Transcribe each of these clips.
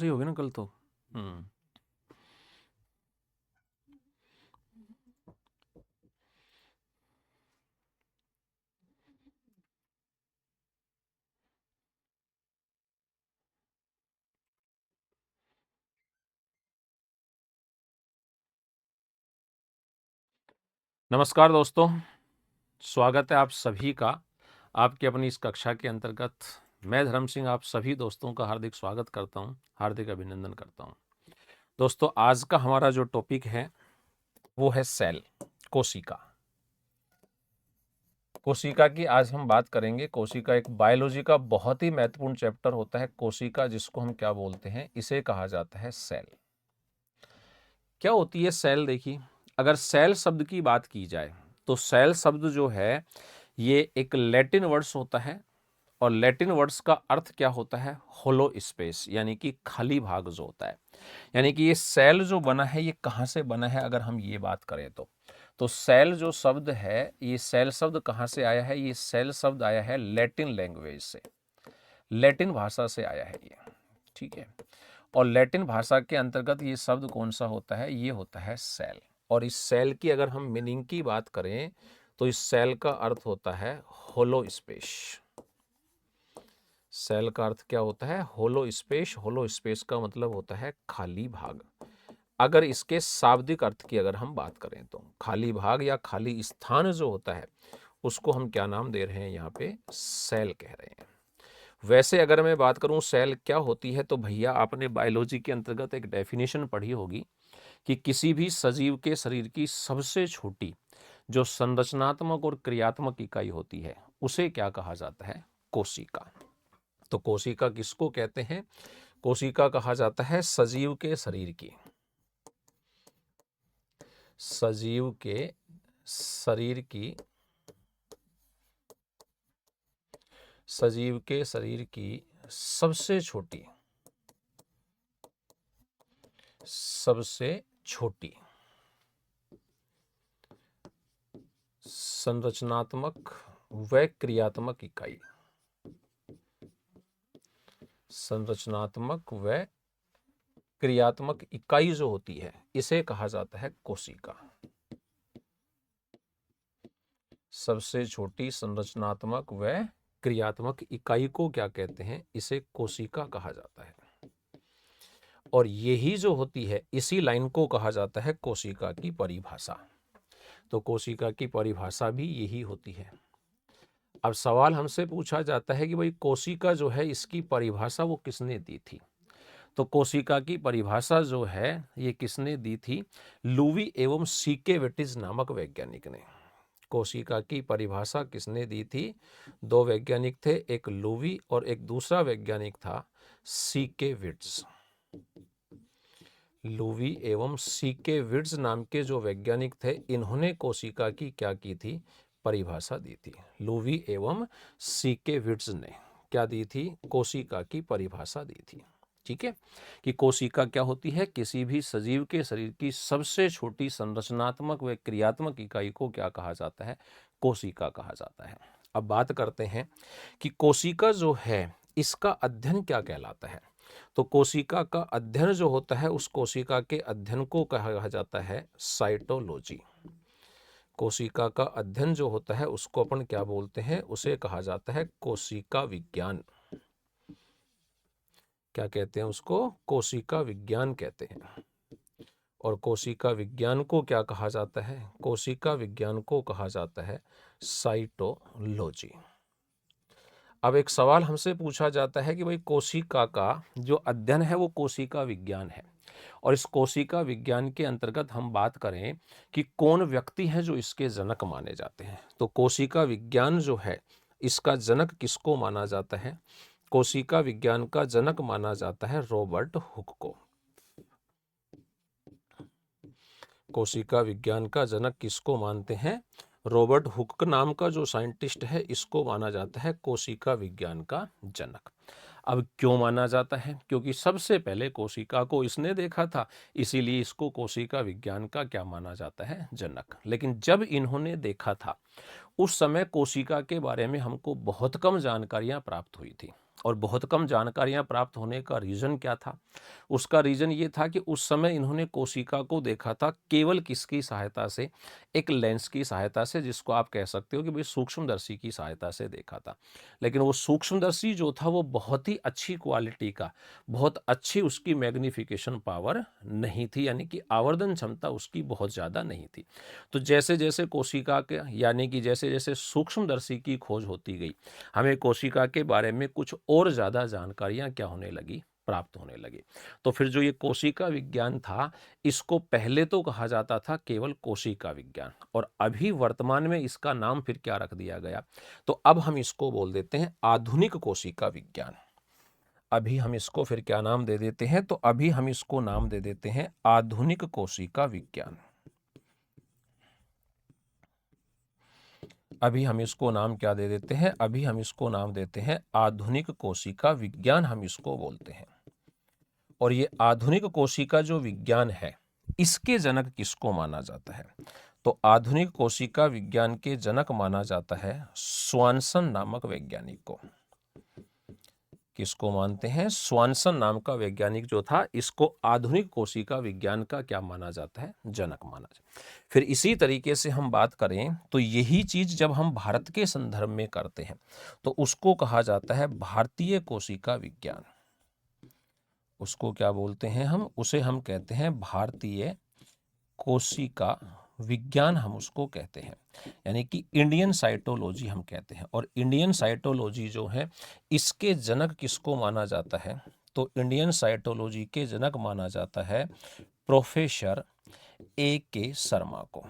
सही होगी ना कल तो। नमस्कार दोस्तों, स्वागत है आप सभी का आपकी अपनी इस कक्षा के अंतर्गत। मैं धर्म सिंह आप सभी दोस्तों का हार्दिक स्वागत करता हूं, हार्दिक अभिनंदन करता हूं। दोस्तों, आज का हमारा जो टॉपिक है वो है सेल, कोशिका। कोशिका की आज हम बात करेंगे। कोशिका एक बायोलॉजी का बहुत ही महत्वपूर्ण चैप्टर होता है। कोशिका जिसको हम क्या बोलते हैं, इसे कहा जाता है सेल। क्या होती है सेल? देखिए, अगर सेल शब्द की बात की जाए तो सेल शब्द जो है ये एक लैटिन वर्ड्स होता है, और लैटिन वर्ड्स का अर्थ क्या होता है? होलो स्पेस, यानी कि खाली भाग जो होता है। यानी कि ये सेल जो बना है ये कहाँ से बना है, अगर हम ये बात करें तो सेल जो शब्द है, ये सेल शब्द कहाँ से आया है? ये सेल शब्द आया है लैटिन लैंग्वेज से, लैटिन भाषा से आया है ये। ठीक है, और लैटिन भाषा के अंतर्गत ये शब्द कौन सा होता है? ये होता है सेल। और इस सेल की अगर हम मीनिंग की बात करें तो इस सेल का अर्थ होता है होलो स्पेस। सेल का अर्थ क्या होता है? होलो स्पेस। होलो स्पेस का मतलब होता है खाली भाग। अगर इसके शाब्दिक अर्थ की अगर हम बात करें तो खाली भाग या खाली स्थान जो होता है उसको हम क्या नाम दे रहे हैं? यहाँ पे सेल कह रहे हैं। वैसे अगर मैं बात करूं सेल क्या होती है, तो भैया आपने बायोलॉजी के अंतर्गत एक डेफिनेशन पढ़ी होगी कि किसी भी सजीव के शरीर की सबसे छोटी जो संरचनात्मक और क्रियात्मक इकाई होती है उसे क्या कहा जाता है? कोशिका। तो कोशिका किसको कहते हैं? कोशिका कहा जाता है सजीव के शरीर की, सजीव के शरीर की, सजीव के शरीर की सबसे छोटी, सबसे छोटी संरचनात्मक व क्रियात्मक इकाई, संरचनात्मक व क्रियात्मक इकाई जो होती है इसे कहा जाता है कोशिका। सबसे छोटी संरचनात्मक व क्रियात्मक इकाई को क्या कहते हैं? इसे कोशिका कहा जाता है। और यही जो होती है इसी लाइन को कहा जाता है कोशिका की परिभाषा। तो कोशिका की परिभाषा भी यही होती है। अब सवाल हमसे पूछा जाता है कि भाई कोशिका जो है इसकी परिभाषा वो किसने दी थी? तो कोशिका की परिभाषा जो है ये किसने दी थी? लुई एवं सीकेविटिज नामक वैज्ञानिक ने। कोशिका की परिभाषा किसने दी थी? दो वैज्ञानिक थे, एक लुई और एक दूसरा वैज्ञानिक था सीकेविट्ज। लुई एवं सीकेविट्ज नाम के जो वैज्ञानिक थे इन्होंने कोशिका की क्या की थी? परिभाषा दी थी। लुई एवं सीकेविट्ज ने क्या दी थी? कोशिका की परिभाषा दी थी। ठीक है, कि कोशिका क्या होती है? किसी भी सजीव के शरीर की सबसे छोटी संरचनात्मक व क्रियात्मक इकाई को क्या कहा जाता है? कोशिका कहा जाता है। अब बात करते हैं कि कोशिका जो है इसका अध्ययन क्या कहलाता है। तो कोशिका का अध्ययन जो होता है उस कोशिका के अध्ययन को कहा जाता है साइटोलॉजी। कोशिका का अध्ययन जो होता है उसको अपन क्या बोलते हैं? उसे कहा जाता है कोशिका विज्ञान। क्या कहते हैं उसको? कोशिका विज्ञान कहते हैं। और कोशिका विज्ञान को क्या कहा जाता है? कोशिका विज्ञान को कहा जाता है साइटोलॉजी। अब एक सवाल हमसे पूछा जाता है कि भाई कोशिका का जो अध्ययन है वो कोशिका विज्ञान है, और इस कोशिका विज्ञान के अंतर्गत हम बात करें कि कौन व्यक्ति हैं जो इसके जनक माने जाते हैं, तो कोशिका विज्ञान जो है इसका जनक किसको माना जाता है? कोशिका विज्ञान का जनक माना जाता है रॉबर्ट हुक को। कोशिका विज्ञान का जनक किसको मानते हैं? रॉबर्ट हुक नाम का जो साइंटिस्ट है इसको माना जाता है कोशिका विज्ञान का जनक। अब क्यों माना जाता है? क्योंकि सबसे पहले कोशिका को इसने देखा था, इसीलिए इसको कोशिका विज्ञान का क्या माना जाता है? जनक। लेकिन जब इन्होंने देखा था उस समय कोशिका के बारे में हमको बहुत कम जानकारियां प्राप्त हुई थी। और बहुत कम जानकारियां प्राप्त होने का रीज़न क्या था? उसका रीज़न ये था कि उस समय इन्होंने कोशिका को देखा था केवल किसकी सहायता से? एक लेंस की सहायता से, जिसको आप कह सकते हो कि भाई सूक्ष्मदर्शी की सहायता से देखा था। लेकिन वो सूक्ष्मदर्शी जो था वो बहुत ही अच्छी क्वालिटी का, बहुत अच्छी उसकी मैग्नीफिकेशन पावर नहीं थी, यानी कि आवर्धन क्षमता उसकी बहुत ज़्यादा नहीं थी। तो जैसे जैसे कोशिका के, यानी कि जैसे जैसे सूक्ष्मदर्शी की खोज होती गई, हमें कोशिका के बारे में कुछ और ज़्यादा जानकारियाँ क्या होने लगी? प्राप्त होने लगी। तो फिर जो ये कोशिका विज्ञान था, इसको पहले तो कहा जाता था केवल कोशिका विज्ञान, और अभी वर्तमान में इसका नाम फिर क्या रख दिया गया? तो अब हम इसको बोल देते हैं आधुनिक कोशिका विज्ञान। अभी हम इसको फिर क्या नाम दे देते हैं? तो अभी हम इसको नाम दे देते हैं आधुनिक कोशिका विज्ञान। अभी हम इसको नाम क्या दे देते हैं? अभी हम इसको नाम देते हैं आधुनिक कोशिका विज्ञान, हम इसको बोलते हैं। और ये आधुनिक कोशिका जो विज्ञान है, इसके जनक किसको माना जाता है? तो आधुनिक कोशिका विज्ञान के जनक माना जाता है स्वानसन नामक वैज्ञानिक को। किसको मानते हैं? स्वानसन नाम का वैज्ञानिक जो था, इसको आधुनिक कोशिका विज्ञान का क्या माना जाता है? जनक माना जाता है। फिर इसी तरीके से हम बात करें तो यही चीज जब हम भारत के संदर्भ में करते हैं तो उसको कहा जाता है भारतीय कोशिका विज्ञान। उसको क्या बोलते हैं हम? उसे हम कहते हैं भारतीय कोशिका विज्ञान, हम उसको कहते हैं, यानी कि इंडियन साइटोलॉजी हम कहते हैं। और इंडियन साइटोलॉजी जो है, इसके जनक किसको माना जाता है? तो इंडियन साइटोलॉजी के जनक माना जाता है प्रोफेसर A.K. शर्मा को।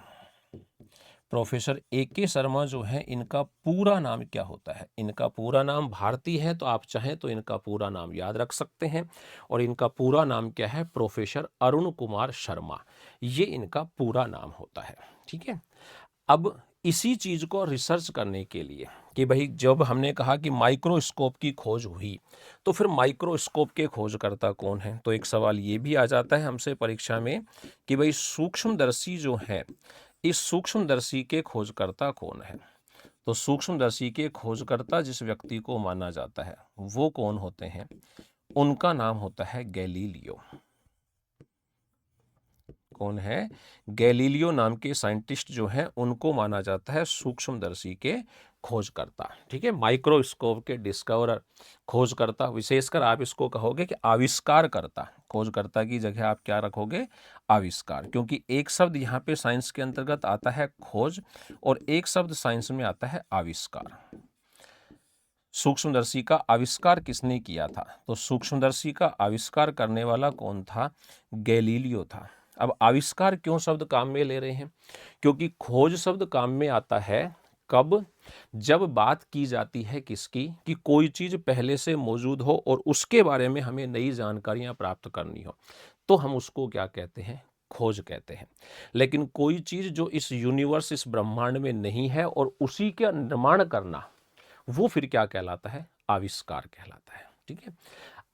Professor A.K. शर्मा जो है, इनका पूरा नाम क्या होता है? इनका पूरा नाम, भारतीय है तो आप चाहें तो इनका पूरा नाम याद रख सकते हैं, और इनका पूरा नाम क्या है? प्रोफेसर अरुण कुमार शर्मा, ये इनका पूरा नाम होता है। ठीक है। अब इसी चीज को रिसर्च करने के लिए कि भाई जब हमने कहा कि माइक्रोस्कोप की खोज हुई, तो फिर माइक्रोस्कोप के खोजकर्ता कौन है? तो एक सवाल ये भी आ जाता है हमसे परीक्षा में कि भाई सूक्ष्मदर्शी जो है, इस सूक्ष्मदर्शी के खोजकर्ता कौन है? तो सूक्ष्मदर्शी के खोजकर्ता जिस व्यक्ति को माना जाता है, वो कौन होते हैं? उनका नाम होता है गैलीलियो। कौन है? गैलीलियो नाम के साइंटिस्ट जो हैं, उनको माना जाता है सूक्ष्मदर्शी के खोजकर्ता। ठीक है, माइक्रोस्कोप के डिस्कवरर, खोजकर्ता। विशेषकर आप इसको कहोगे कि आविष्कारकर्ता। खोजकर्ता की जगह आप क्या रखोगे? आविष्कार, क्योंकि एक शब्द यहाँ पे साइंस के अंतर्गत आता है खोज, और एक शब्द साइंस में आता है आविष्कार। सूक्ष्मदर्शी का आविष्कार किसने किया था? तो सूक्ष्मदर्शी का आविष्कार करने वाला कौन था? गैलीलियो था। अब आविष्कार क्यों शब्द काम में ले रहे हैं? क्योंकि खोज शब्द काम में आता है कब? जब बात की जाती है किसकी? कि कोई चीज पहले से मौजूद हो और उसके बारे में हमें नई जानकारियां प्राप्त करनी हो, तो हम उसको क्या कहते हैं? खोज कहते हैं। लेकिन कोई चीज जो इस यूनिवर्स, इस ब्रह्मांड में नहीं है और उसी का निर्माण करना, वो फिर क्या कहलाता है? आविष्कार कहलाता है। ठीक है।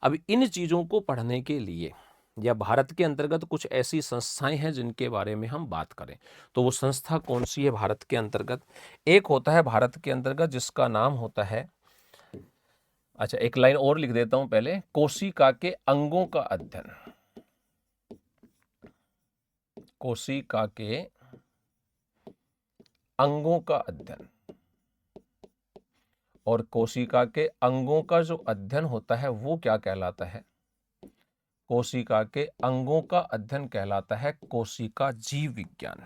अब इन चीजों को पढ़ने के लिए, या भारत के अंतर्गत कुछ ऐसी संस्थाएं हैं जिनके बारे में हम बात करें, तो वो संस्था कौन सी है भारत के अंतर्गत? एक होता है भारत के अंतर्गत जिसका नाम होता है, अच्छा एक लाइन और लिख देता हूं पहले, कोशिका के अंगों का अध्ययन। कोशिका के अंगों का अध्ययन। और कोशिका के अंगों का जो अध्ययन होता है वो क्या कहलाता है? कोशिका के अंगों का अध्ययन कहलाता है कोशिका जीव विज्ञान।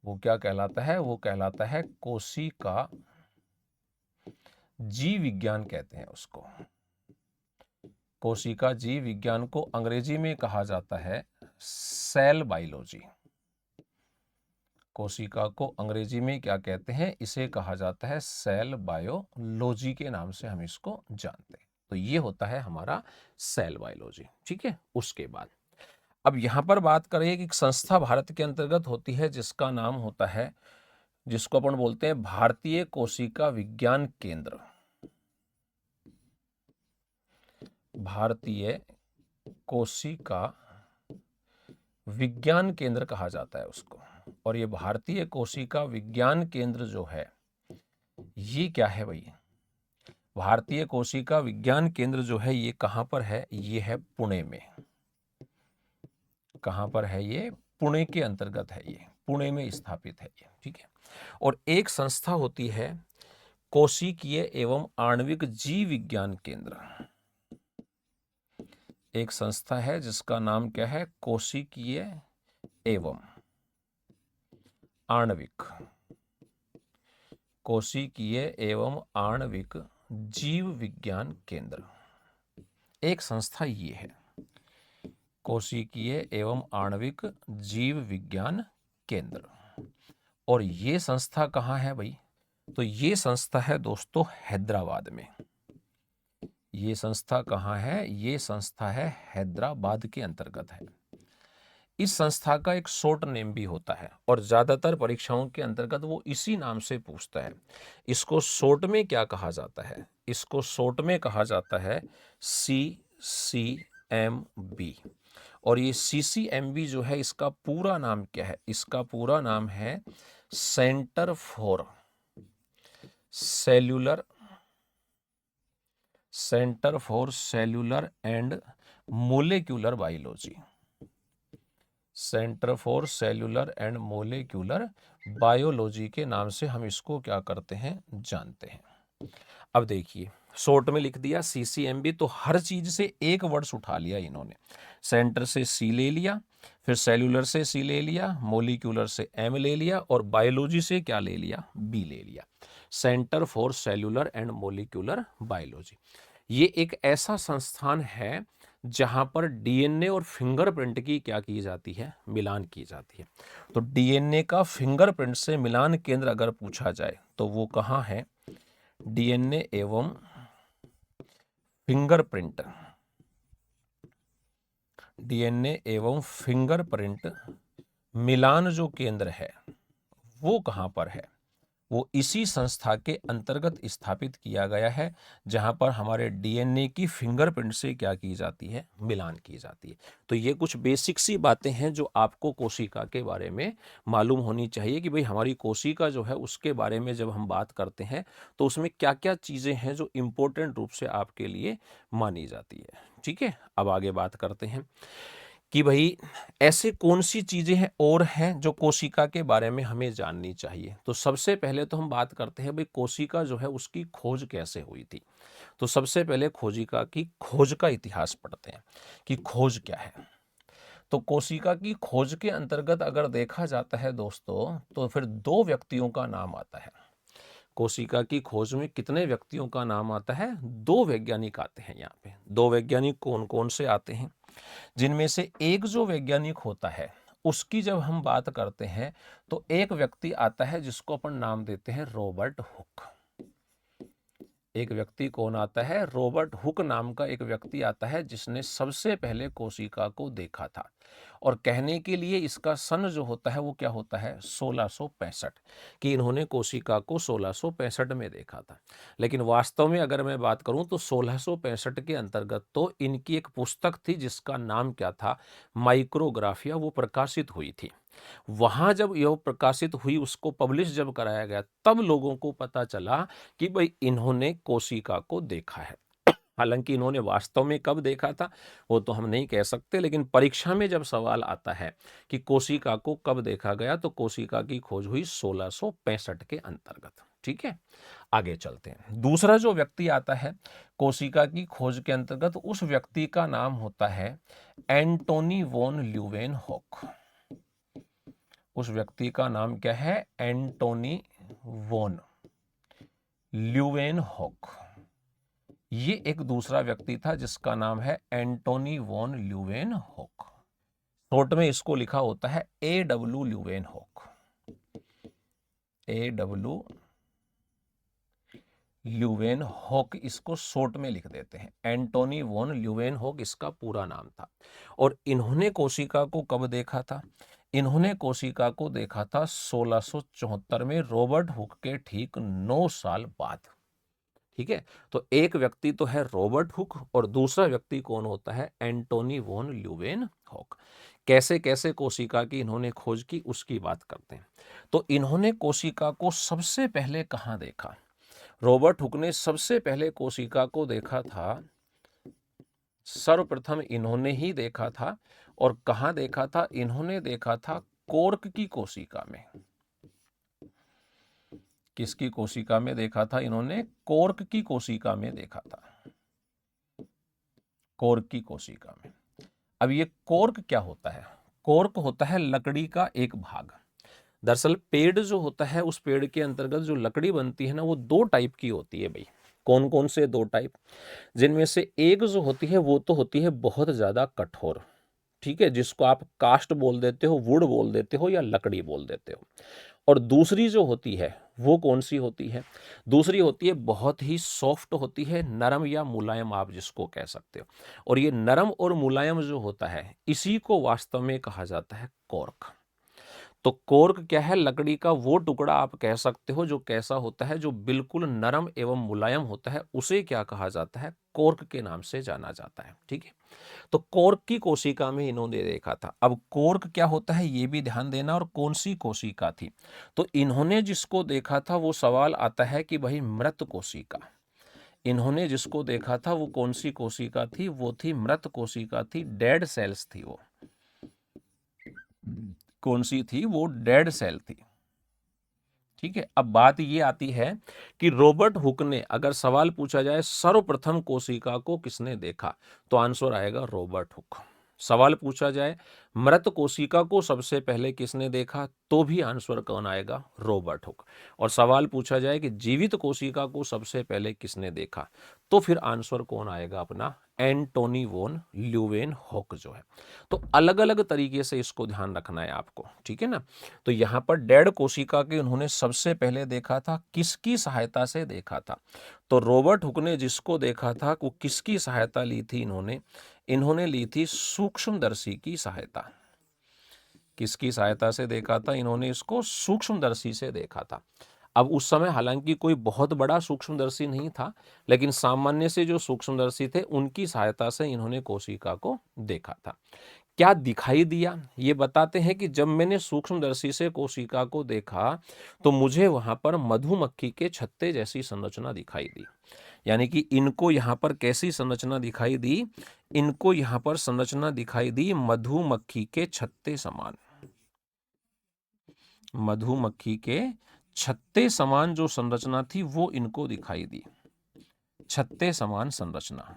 वो क्या कहलाता है? वो कहलाता है कोशिका जीव विज्ञान कहते हैं उसको। कोशिका जीव विज्ञान को अंग्रेजी में कहा जाता है सेल बायोलॉजी। कोशिका को अंग्रेजी में क्या कहते हैं? इसे कहा जाता है सेल बायोलॉजी के नाम से हम इसको जानते हैं। तो ये होता है हमारा सेल बायोलॉजी। ठीक है। उसके बाद अब यहां पर बात करें कि एक संस्था भारत के अंतर्गत होती है जिसका नाम होता है, जिसको अपन बोलते हैं भारतीय कोशिका विज्ञान केंद्र। भारतीय कोशिका विज्ञान केंद्र कहा जाता है उसको। और ये भारतीय कोशिका विज्ञान केंद्र जो है, ये क्या है भाई? भारतीय कोशिका विज्ञान केंद्र जो है ये कहाँ पर है? ये है पुणे में। कहाँ पर है ये? पुणे के अंतर्गत है ये, पुणे में स्थापित है ये, ठीक है। और एक संस्था होती है कोशिकीय एवं आणविक जीव विज्ञान केंद्र। एक संस्था है जिसका नाम क्या है? कोशिकीय एवं आणविक, कोशिकीय एवं आणविक जीव विज्ञान केंद्र। एक संस्था ये है, कोशिकीय एवं आणविक जीव विज्ञान केंद्र। और ये संस्था कहाँ है भाई? तो ये संस्था है दोस्तों हैदराबाद में। ये संस्था कहाँ है? ये संस्था है हैदराबाद के अंतर्गत है। इस संस्था का एक शॉर्ट नेम भी होता है और ज्यादातर परीक्षाओं के अंतर्गत वो इसी नाम से पूछता है। इसको शॉर्ट में क्या कहा जाता है? इसको शॉर्ट में कहा जाता है CCMB। और ये CCMB जो है इसका पूरा नाम क्या है? इसका पूरा नाम है centre for cellular and molecular biology. Centre for cellular and molecular biology के नाम से हम इसको क्या करते हैं? जानते हैं। अब देखिए, शॉर्ट में लिख दिया CCMB, तो हर चीज से एक वर्ड्स उठा लिया इन्होंने। सेंटर से C ले लिया, फिर सेल्यूलर से C ले लिया, मोलिक्यूलर से M ले लिया और बायोलॉजी से क्या ले लिया? B ले लिया। Centre for cellular and molecular biology. ये एक ऐसा संस्थान है जहां पर DNA और फिंगरप्रिंट की क्या की जाती है? मिलान की जाती है। तो DNA का फिंगरप्रिंट से मिलान केंद्र अगर पूछा जाए तो वो कहाँ है? DNA एवं फिंगरप्रिंट, DNA एवं फिंगरप्रिंट मिलान जो केंद्र है वो कहाँ पर है? वो इसी संस्था के अंतर्गत स्थापित किया गया है जहां पर हमारे DNA की फिंगरप्रिंट से क्या की जाती है? मिलान की जाती है। तो ये कुछ बेसिक सी बातें हैं जो आपको कोशिका के बारे में मालूम होनी चाहिए कि भाई हमारी कोशिका जो है उसके बारे में जब हम बात करते हैं तो उसमें क्या क्या चीजें हैं जो इंपॉर्टेंट रूप से आपके लिए मानी जाती है। ठीक है, अब आगे बात करते हैं कि भाई ऐसे कौन सी चीजें हैं और हैं जो कोशिका के बारे में हमें जाननी चाहिए। तो सबसे पहले तो हम बात करते हैं भाई कोशिका जो है उसकी खोज कैसे हुई थी। तो सबसे पहले कोशिका की खोज का इतिहास पढ़ते हैं कि खोज क्या है। तो कोशिका की खोज के अंतर्गत अगर देखा जाता है दोस्तों तो फिर दो व्यक्तियों का नाम आता है। कोशिका की खोज में कितने व्यक्तियों का नाम आता है? दो वैज्ञानिक आते हैं यहाँ पे। दो वैज्ञानिक कौन कौन से आते हैं? जिनमें से एक जो वैज्ञानिक होता है उसकी जब हम बात करते हैं तो एक व्यक्ति आता है जिसको अपन नाम देते हैं रॉबर्ट हुक। एक व्यक्ति कौन आता है? रॉबर्ट हुक नाम का एक व्यक्ति आता है जिसने सबसे पहले कोशिका को देखा था। और कहने के लिए इसका सन जो होता है वो क्या होता है? 1665, कि इन्होंने कोशिका को 1665 में देखा था। लेकिन वास्तव में अगर मैं बात करूं तो 1665 के अंतर्गत तो इनकी एक पुस्तक थी जिसका नाम क्या था? माइक्रोग्राफिया, वो प्रकाशित हुई थी। वहां जब यह प्रकाशित हुई, उसको पब्लिश जब कराया गया, तब लोगों को पता चला कि भाई इन्होंने कोशिका को देखा है। हालांकि इन्होंने वास्तव में कब देखा था वो तो हम नहीं कह सकते, लेकिन परीक्षा में जब सवाल आता है कि कोशिका को कब देखा गया तो कोशिका की खोज हुई 1665 के अंतर्गत। ठीक है, आगे चलते हैं। दूसरा जो व्यक्ति आता है कोशिका की खोज के अंतर्गत, उस व्यक्ति का नाम होता है एंटोनी वॉन ल्यूवेनहॉक। उस व्यक्ति का नाम क्या है? Antony von Leeuwenhoek. ये एक दूसरा व्यक्ति था जिसका नाम है एंटोनी वॉन ल्यूवेनहॉक। शॉर्ट में इसको लिखा होता है AW ल्यूवेनहॉक। AW ल्यूवेनहॉक, इसको शॉर्ट में लिख देते हैं। एंटोनी वॉन ल्यूवेनहॉक इसका पूरा नाम था। और इन्होंने कोशिका को कब देखा था? इन्होंने कोशिका को देखा था 1674 में, रॉबर्ट हुक के ठीक 9 साल बाद। ठीक है, तो एक व्यक्ति तो है रॉबर्ट हुक और दूसरा व्यक्ति कौन होता है? Antony von Leeuwenhoek. कैसे कैसे कोशिका की इन्होंने खोज की उसकी बात करते हैं। तो इन्होंने कोशिका को सबसे पहले कहां देखा? रॉबर्ट हुक ने सबसे पहले कोशिका को देखा था, सर्वप्रथम इन्होंने ही देखा था। और कहां देखा था? इन्होंने देखा था कोर्क की कोशिका में। किसकी कोशिका में देखा था? इन्होंने कोर्क की कोशिका में देखा था, कोर्क की कोशिका में। अब ये कोर्क क्या होता है? कोर्क होता है लकड़ी का एक भाग। दरअसल पेड़ जो होता है, उस पेड़ के अंतर्गत जो लकड़ी बनती है ना, वो दो टाइप की होती है भाई। कौन कौन से दो टाइप? जिनमें से एक जो होती है वो तो होती है बहुत ज्यादा कठोर, ठीक है, जिसको आप कास्ट बोल देते हो, वुड बोल देते हो, या लकड़ी बोल देते हो। और दूसरी जो होती है वो कौन सी होती है? दूसरी होती है बहुत ही सॉफ्ट होती है, नरम या मुलायम आप जिसको कह सकते हो। और ये नरम और मुलायम जो होता है, इसी को वास्तव में कहा जाता है कॉर्क। तो कॉर्क क्या है? लकड़ी का वो टुकड़ा आप कह सकते हो जो कैसा होता है, जो बिल्कुल नरम एवं मुलायम होता है, उसे क्या कहा जाता है? कॉर्क के नाम से जाना जाता है, ठीक है। तो कॉर्क की कोशिका में इन्होंने देखा था। अब कॉर्क क्या होता है ये भी ध्यान देना, और कौन सी कोशिका थी। तो इन्होंने जिसको देखा था, वो सवाल आता है कि भाई मृत कोशिका। इन्होंने जिसको देखा था वो कौन सी कोशिका थी? वो थी मृत कोशिका थी, डेड सेल्स थी वो। कौन सी थी? वो डेड सेल थी, ठीक है। अब बात ये आती है कि रॉबर्ट हुक ने, अगर सवाल पूछा जाए सर्वप्रथम कोशिका को किसने देखा, तो आंसर आएगा रॉबर्ट हुक। सवाल पूछा जाए मृत कोशिका को सबसे पहले किसने देखा, तो भी आंसर कौन आएगा? Robert Hooke. और सवाल पूछा जाए कि जीवित कोशिका को सबसे पहले किसने देखा, तो फिर आंसर कौन आएगा? अपना एंटोनी वॉन ल्यूवेनहॉक जो है। तो अलग अलग तरीके से इसको ध्यान रखना है आपको, ठीक है ना। तो यहां पर डेड कोशिका के उन्होंने सबसे पहले देखा था, किसकी सहायता से देखा था? तो रॉबर्ट हुक ने जिसको देखा था वो किसकी सहायता ली थी? इन्होंने ली थी सूक्ष्मदर्शी की सहायता। किसकी सहायता से देखा था? इन्होंने इसको सूक्ष्मदर्शी से देखा था। अब उस समय हालांकि कोई बहुत बड़ा सूक्ष्मदर्शी नहीं था, लेकिन सामान्य से जो सूक्ष्मदर्शी थे उनकी सहायता से इन्होंने कोशिका को देखा था। क्या दिखाई दिया ये बताते हैं कि जब मैंने सूक्ष्मदर्शी से कोशिका को देखा, तो मुझे वहां पर मधुमक्खी के छत्ते जैसी संरचना दिखाई दी। यानी कि इनको यहां पर कैसी संरचना दिखाई दी? इनको यहां पर संरचना दिखाई दी मधुमक्खी के छत्ते समान। मधुमक्खी के छत्ते समान जो संरचना थी वो इनको दिखाई दी, छत्ते समान संरचना।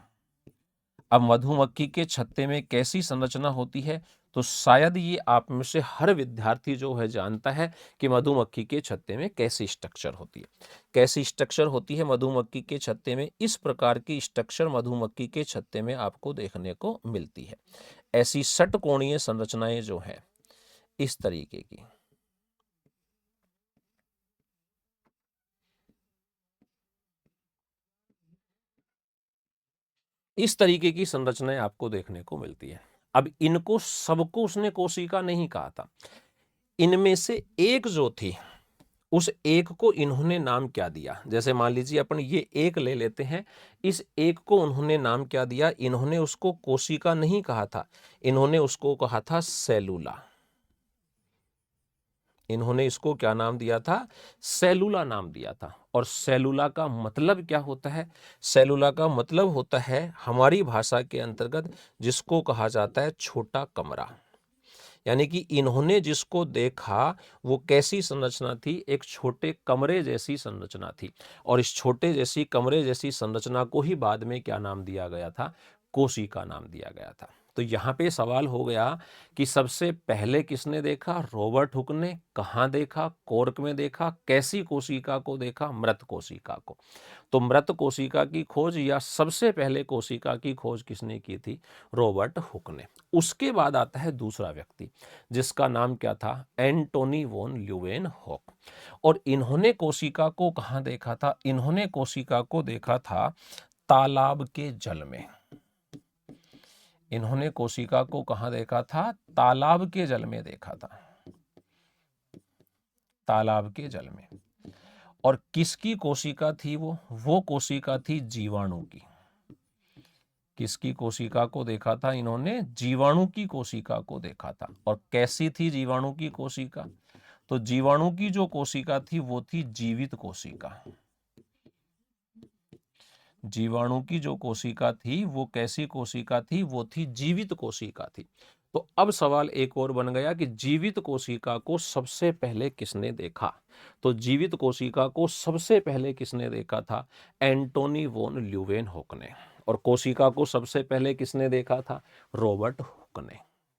अब मधुमक्खी के छत्ते में कैसी संरचना होती है? तो शायद ये आप में से हर विद्यार्थी जो है जानता है कि मधुमक्खी के छत्ते में कैसी स्ट्रक्चर होती है। कैसी स्ट्रक्चर होती है मधुमक्खी के छत्ते में? इस प्रकार की स्ट्रक्चर मधुमक्खी के छत्ते में आपको देखने को मिलती है। ऐसी षटकोणीय संरचनाएं जो है इस तरीके की, इस तरीके की संरचनाएं आपको देखने को मिलती है। अब इनको सबको उसने कोशिका नहीं कहा था। इनमें से एक जो थी, उस एक को इन्होंने नाम क्या दिया? जैसे मान लीजिए अपन ये एक ले लेते हैं, इस एक को उन्होंने नाम क्या दिया? इन्होंने उसको कोशिका नहीं कहा था, इन्होंने उसको कहा था सेलुला। इन्होंने इसको क्या नाम दिया था? सेलुला नाम दिया था। और सेलुला का मतलब क्या होता है? सेलुला का मतलब होता है हमारी भाषा के अंतर्गत जिसको कहा जाता है छोटा कमरा। यानी कि इन्होंने जिसको देखा वो कैसी संरचना थी? एक छोटे कमरे जैसी संरचना थी। और इस छोटे जैसी कमरे जैसी संरचना को ही बाद में क्या नाम दिया गया था? कोशिका नाम दिया गया था। तो यहाँ पे सवाल हो गया कि सबसे पहले किसने देखा? रॉबर्ट हुक ने। कहाँ देखा? कॉर्क में देखा। कैसी कोशिका को देखा? मृत कोशिका को। तो मृत कोशिका की खोज या सबसे पहले कोशिका की खोज किसने की थी? रॉबर्ट हुक ने। उसके बाद आता है दूसरा व्यक्ति जिसका नाम क्या था? Antony von Leeuwenhoek. और इन्होंने कोशिका को कहाँ देखा था? इन्होंने कोशिका को देखा था तालाब के जल में। इन्होंने कोशिका को कहाँ देखा था? तालाब के जल में देखा था, तालाब के जल में। और किसकी कोशिका थी वो कोशिका थी जीवाणु की। किसकी कोशिका को देखा था इन्होंने? जीवाणु की कोशिका को देखा था। और कैसी थी जीवाणु की कोशिका? तो जीवाणु की जो कोशिका थी वो थी जीवित कोशिका। जीवाणु की जो कोशिका थी वो कैसी कोशिका थी? वो थी जीवित कोशिका थी। तो अब सवाल एक और बन गया कि जीवित कोशिका को सबसे पहले किसने देखा? तो जीवित कोशिका को सबसे पहले किसने देखा था? एंटोनी वॉन ल्यूवेनहॉक ने। और कोशिका को सबसे पहले किसने देखा था? रॉबर्ट हुक ने।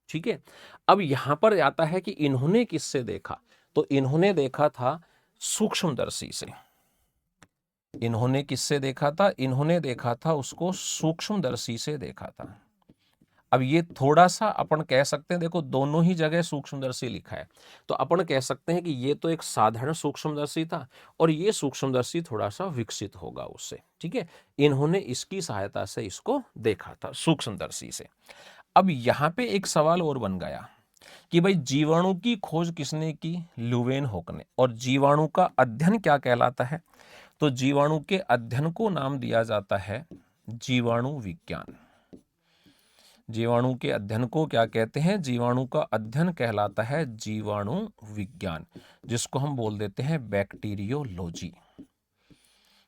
ठीक है, अब यहां पर आता है कि इन्होंने किससे देखा? तो इन्होंने देखा था सूक्ष्मदर्शी से। इन्होंने किससे देखा था? इन्होंने देखा था उसको सूक्ष्मदर्शी से देखा था। अब ये थोड़ा सा अपन कह सकते हैं, देखो दोनों ही जगह सूक्ष्मदर्शी लिखा है, तो अपन कह सकते हैं कि ये तो एक साधारण सूक्ष्मदर्शी था और ये सूक्ष्मदर्शी थोड़ा सा विकसित होगा उससे। ठीक है, इन्होंने इसकी सहायता से इसको देखा था सूक्ष्मदर्शी से। अब यहां पे एक सवाल और बन गया कि भाई जीवाणु की खोज किसने की? ल्यूवेनहॉक ने। और जीवाणु का अध्ययन क्या कहलाता है? तो जीवाणु के अध्ययन को नाम दिया जाता है जीवाणु विज्ञान। जीवाणु के अध्ययन को क्या कहते हैं? जीवाणु का अध्ययन कहलाता है जीवाणु विज्ञान, जिसको हम बोल देते हैं बैक्टीरियोलॉजी।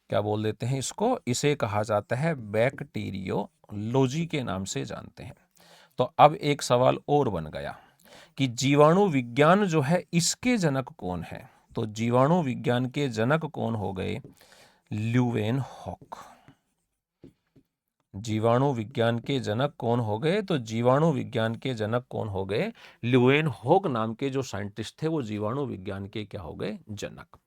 क्या बोल देते हैं इसको? इसे कहा जाता है बैक्टीरियोलॉजी के नाम से जानते हैं। तो अब एक सवाल और बन गया कि जीवाणु विज्ञान जो है इसके जनक कौन है? तो जीवाणु विज्ञान के जनक कौन हो गए? ल्यूवेनहॉक। जीवाणु विज्ञान के जनक कौन हो गए? तो जीवाणु विज्ञान के जनक कौन हो गए? ल्यूवेनहॉक नाम के जो साइंटिस्ट थे वो जीवाणु विज्ञान के क्या हो गए? जनक।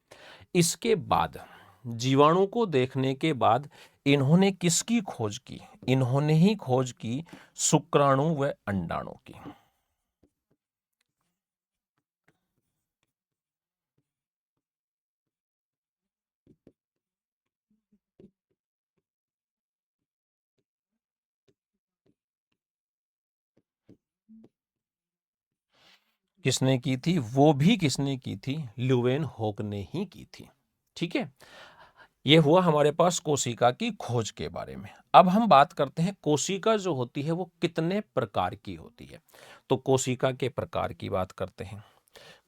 इसके बाद जीवाणु को देखने के बाद इन्होंने किसकी खोज की? इन्होंने ही खोज की शुक्राणु व अंडाणु की। किसने की थी? वो भी किसने की थी? ल्यूवेनहॉक ने ही की थी। ठीक है, ये हुआ हमारे पास कोशिका की खोज के बारे में। अब हम बात करते हैं कोशिका जो होती है वो कितने प्रकार की होती है। तो कोशिका के प्रकार की बात करते हैं।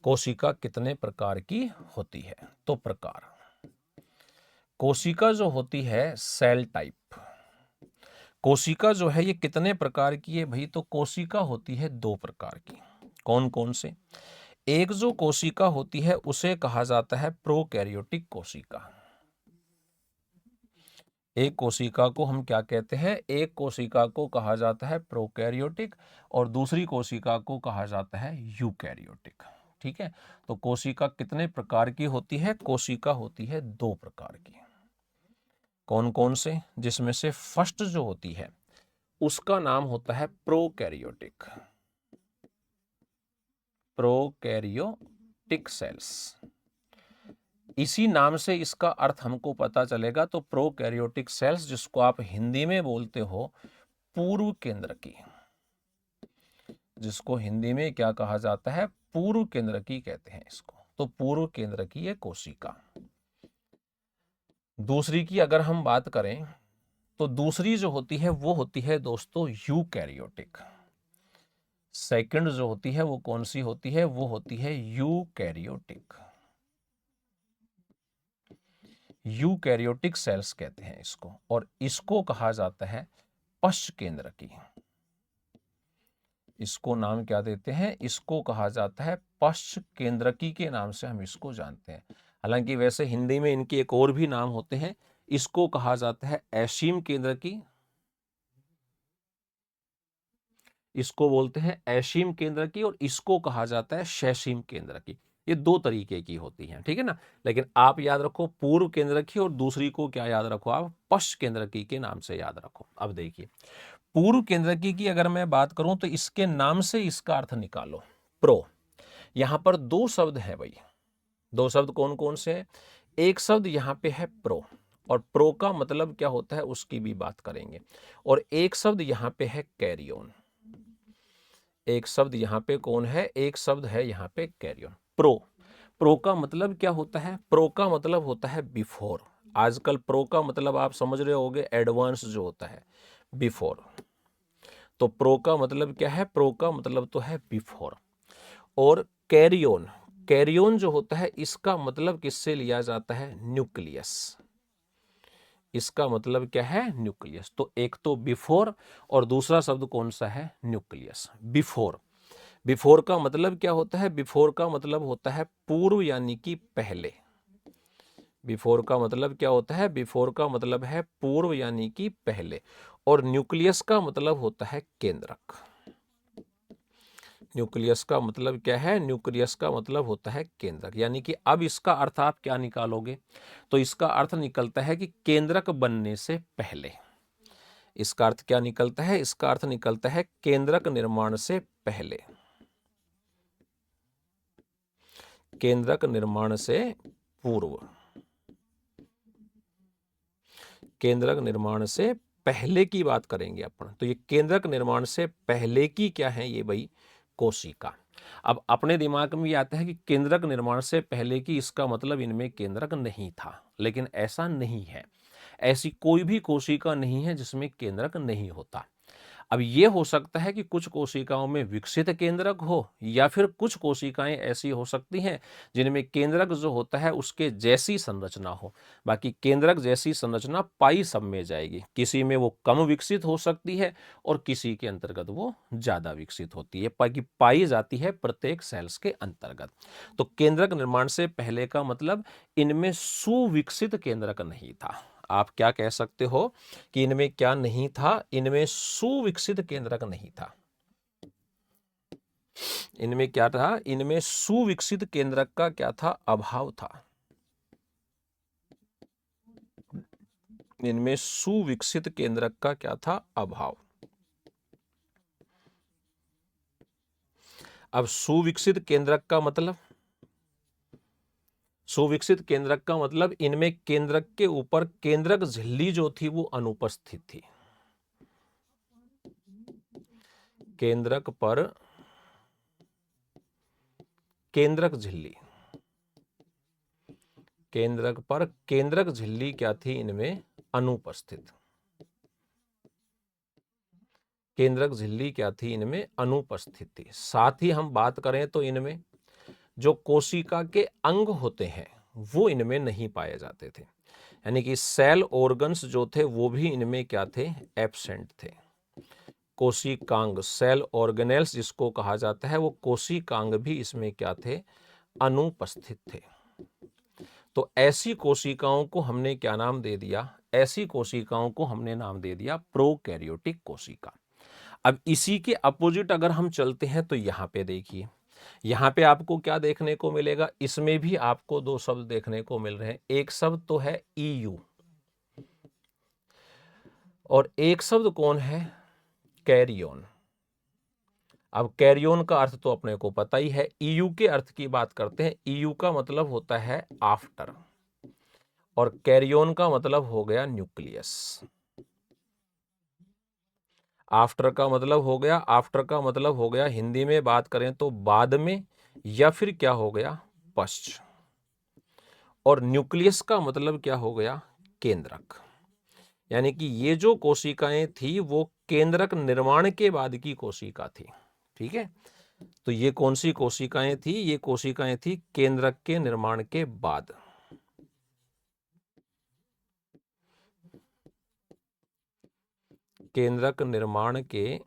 कोशिका कितने प्रकार की होती है? तो प्रकार, कोशिका जो होती है सेल टाइप। कोशिका जो है ये कितने प्रकार की है भाई? तो कोशिका होती है दो प्रकार की। कौन कौन से? एक जो कोशिका होती है उसे कहा जाता है प्रोकैरियोटिक कोशिका। एक कोशिका को हम क्या कहते हैं? एक कोशिका को कहा जाता है प्रोकैरियोटिक और दूसरी कोशिका को कहा जाता है यूकैरियोटिक। ठीक है, तो कोशिका कितने प्रकार की होती है? कोशिका होती है दो प्रकार की। कौन कौन से? जिसमें से फर्स्ट जो होती है उसका नाम होता है प्रोकैरियोटिक। प्रोकैरियोटिक सेल्स, इसी नाम से इसका अर्थ हमको पता चलेगा। तो प्रोकैरियोटिक सेल्स, जिसको आप हिंदी में बोलते हो पूर्व केंद्र की, जिसको हिंदी में क्या कहा जाता है? पूर्व केंद्र की कहते हैं इसको। तो पूर्व केंद्र की ये कोशिका। दूसरी की अगर हम बात करें तो दूसरी जो होती है वो होती है दोस्तों यूकैरियोटिक। सेकंड जो होती है वो कौन सी होती है? वो होती है यूकैरियोटिक। यूकैरियोटिक सेल्स कहते हैं इसको, और इसको कहा जाता है पश्च केंद्र की। इसको नाम क्या देते हैं? इसको कहा जाता है पश्च केंद्रकी के नाम से हम इसको जानते हैं। हालांकि वैसे हिंदी में इनके एक और भी नाम होते हैं। इसको कहा जाता है असीम केंद्रकी, इसको बोलते हैं असीम केंद्रकी, और इसको कहा जाता है शैसीम केंद्रकी। ये दो तरीके की होती हैं, ठीक है ना। लेकिन आप याद रखो पूर्व केंद्रकी, और दूसरी को क्या याद रखो आप? पश्च केंद्रकी के नाम से याद रखो। अब देखिए पूर्व केंद्रकी की अगर मैं बात करूं तो इसके नाम से इसका अर्थ निकालो, प्रो। यहां पर दो शब्द है भाई। दो शब्द कौन कौन से हैं? एक शब्द यहां पे है प्रो, और प्रो का मतलब क्या होता है उसकी भी बात करेंगे। और एक शब्द यहां पे है कैरियन। एक शब्द यहां पे कौन है? एक शब्द है यहां पे कैरियन। प्रो, प्रो का मतलब क्या होता है? प्रो का मतलब होता है बिफोर। आजकल प्रो का मतलब आप समझ रहे होगे एडवांस जो होता है, बिफोर। तो प्रो का मतलब क्या है? प्रो का मतलब तो है बिफोर। और कैरियन, कैरियन जो होता है इसका मतलब किससे लिया जाता है? न्यूक्लियस। इसका मतलब क्या है? न्यूक्लियस। तो एक तो बिफोर और दूसरा शब्द कौन सा है? न्यूक्लियस। बिफोर। बिफोर का मतलब क्या होता है? बिफोर का मतलब होता है पूर्व यानी कि पहले। बिफोर का मतलब क्या होता है? बिफोर का मतलब है पूर्व यानी कि पहले। और न्यूक्लियस का मतलब होता है केंद्रक। न्यूक्लियस का मतलब क्या है? न्यूक्लियस का मतलब होता है केंद्रक। यानी कि अब इसका अर्थ आप क्या निकालोगे? तो इसका अर्थ निकलता है कि केंद्रक बनने से पहले। इसका अर्थ क्या निकलता है? इसका अर्थ निकलता है केंद्रक निर्माण से पहले। केंद्रक निर्माण से पूर्व। केंद्रक निर्माण से पहले की बात करेंगे अपन। तो ये केंद्रक निर्माण से पहले की क्या है? ये भाई कोशिका। अब अपने दिमाग में ये आता है कि केंद्रक निर्माण से पहले की, इसका मतलब इनमें केंद्रक नहीं था। लेकिन ऐसा नहीं है। ऐसी कोई भी कोशिका नहीं है जिसमें केंद्रक नहीं होता। अब ये हो सकता है कि कुछ कोशिकाओं में विकसित केंद्रक हो, या फिर कुछ कोशिकाएं ऐसी हो सकती हैं जिनमें केंद्रक जो होता है उसके जैसी संरचना हो। बाकी केंद्रक जैसी संरचना पाई सब में जाएगी। किसी में वो कम विकसित हो सकती है और किसी के अंतर्गत वो ज्यादा विकसित होती है, बाकी पाई जाती है प्रत्येक सेल्स के अंतर्गत। तो केंद्रक निर्माण से पहले का मतलब इनमें सुविकसित केंद्रक नहीं था। आप क्या कह सकते हो कि इनमें क्या नहीं था? इनमें सुविकसित केंद्रक नहीं था। इनमें क्या था? इनमें सुविकसित केंद्रक का क्या था? अभाव था। इनमें सुविकसित केंद्रक का क्या था? अभाव। अब सुविकसित केंद्रक का मतलब, सुविकसित केंद्रक का मतलब इनमें केंद्रक के ऊपर केंद्रक झिल्ली जो थी वो अनुपस्थित थी। केंद्रक पर केंद्रक झिल्ली, केंद्रक पर केंद्रक झिल्ली क्या थी? इनमें अनुपस्थित। केंद्रक झिल्ली क्या थी? इनमें अनुपस्थित थी। साथ ही हम बात करें तो इनमें जो कोशिका के अंग होते हैं वो इनमें नहीं पाए जाते थे। यानी कि सेल ऑर्गन्स जो थे वो भी इनमें क्या थे? एब्सेंट थे। कोशिकांग, सेल ऑर्गेनेल्स जिसको कहा जाता है, वो कोशिकांग भी इसमें क्या थे? अनुपस्थित थे। तो ऐसी कोशिकाओं को हमने क्या नाम दे दिया? ऐसी कोशिकाओं को हमने नाम दे दिया प्रोकैरियोटिक कोशिका। अब इसी के अपोजिट अगर हम चलते हैं तो यहां पे देखिए, यहां पे आपको क्या देखने को मिलेगा? इसमें भी आपको दो शब्द देखने को मिल रहे हैं। एक शब्द तो है ईयू और एक शब्द कौन है? कैरियोन। अब कैरियोन का अर्थ तो अपने को पता ही है। ईयू के अर्थ की बात करते हैं। ईयू का मतलब होता है आफ्टर और कैरियोन का मतलब हो गया न्यूक्लियस। आफ्टर का मतलब हो गया, आफ्टर का मतलब हो गया हिंदी में बात करें तो बाद में, या फिर क्या हो गया? पश्च। और न्यूक्लियस का मतलब क्या हो गया? केंद्रक। यानी कि ये जो कोशिकाएं थी वो केंद्रक निर्माण के बाद की कोशिका थी। ठीक है, तो ये कौन सी कोशिकाएं थी? ये कोशिकाएं थी केंद्रक के निर्माण के बाद। केंद्रक निर्माण के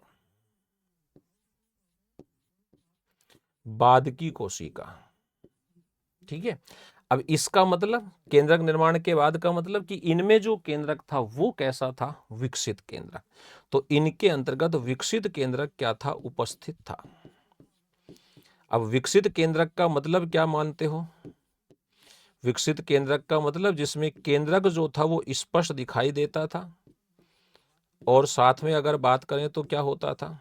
बाद की कोशिका। ठीक है, अब इसका मतलब केंद्रक निर्माण के बाद का मतलब कि इनमें जो केंद्रक था वो कैसा था? विकसित केंद्रक। तो इनके अंतर्गत विकसित केंद्रक क्या था? उपस्थित था। अब विकसित केंद्रक का मतलब क्या मानते हो? विकसित केंद्रक का मतलब जिसमें केंद्रक जो था वो स्पष्ट दिखाई देता था और साथ में अगर बात करें तो क्या होता था?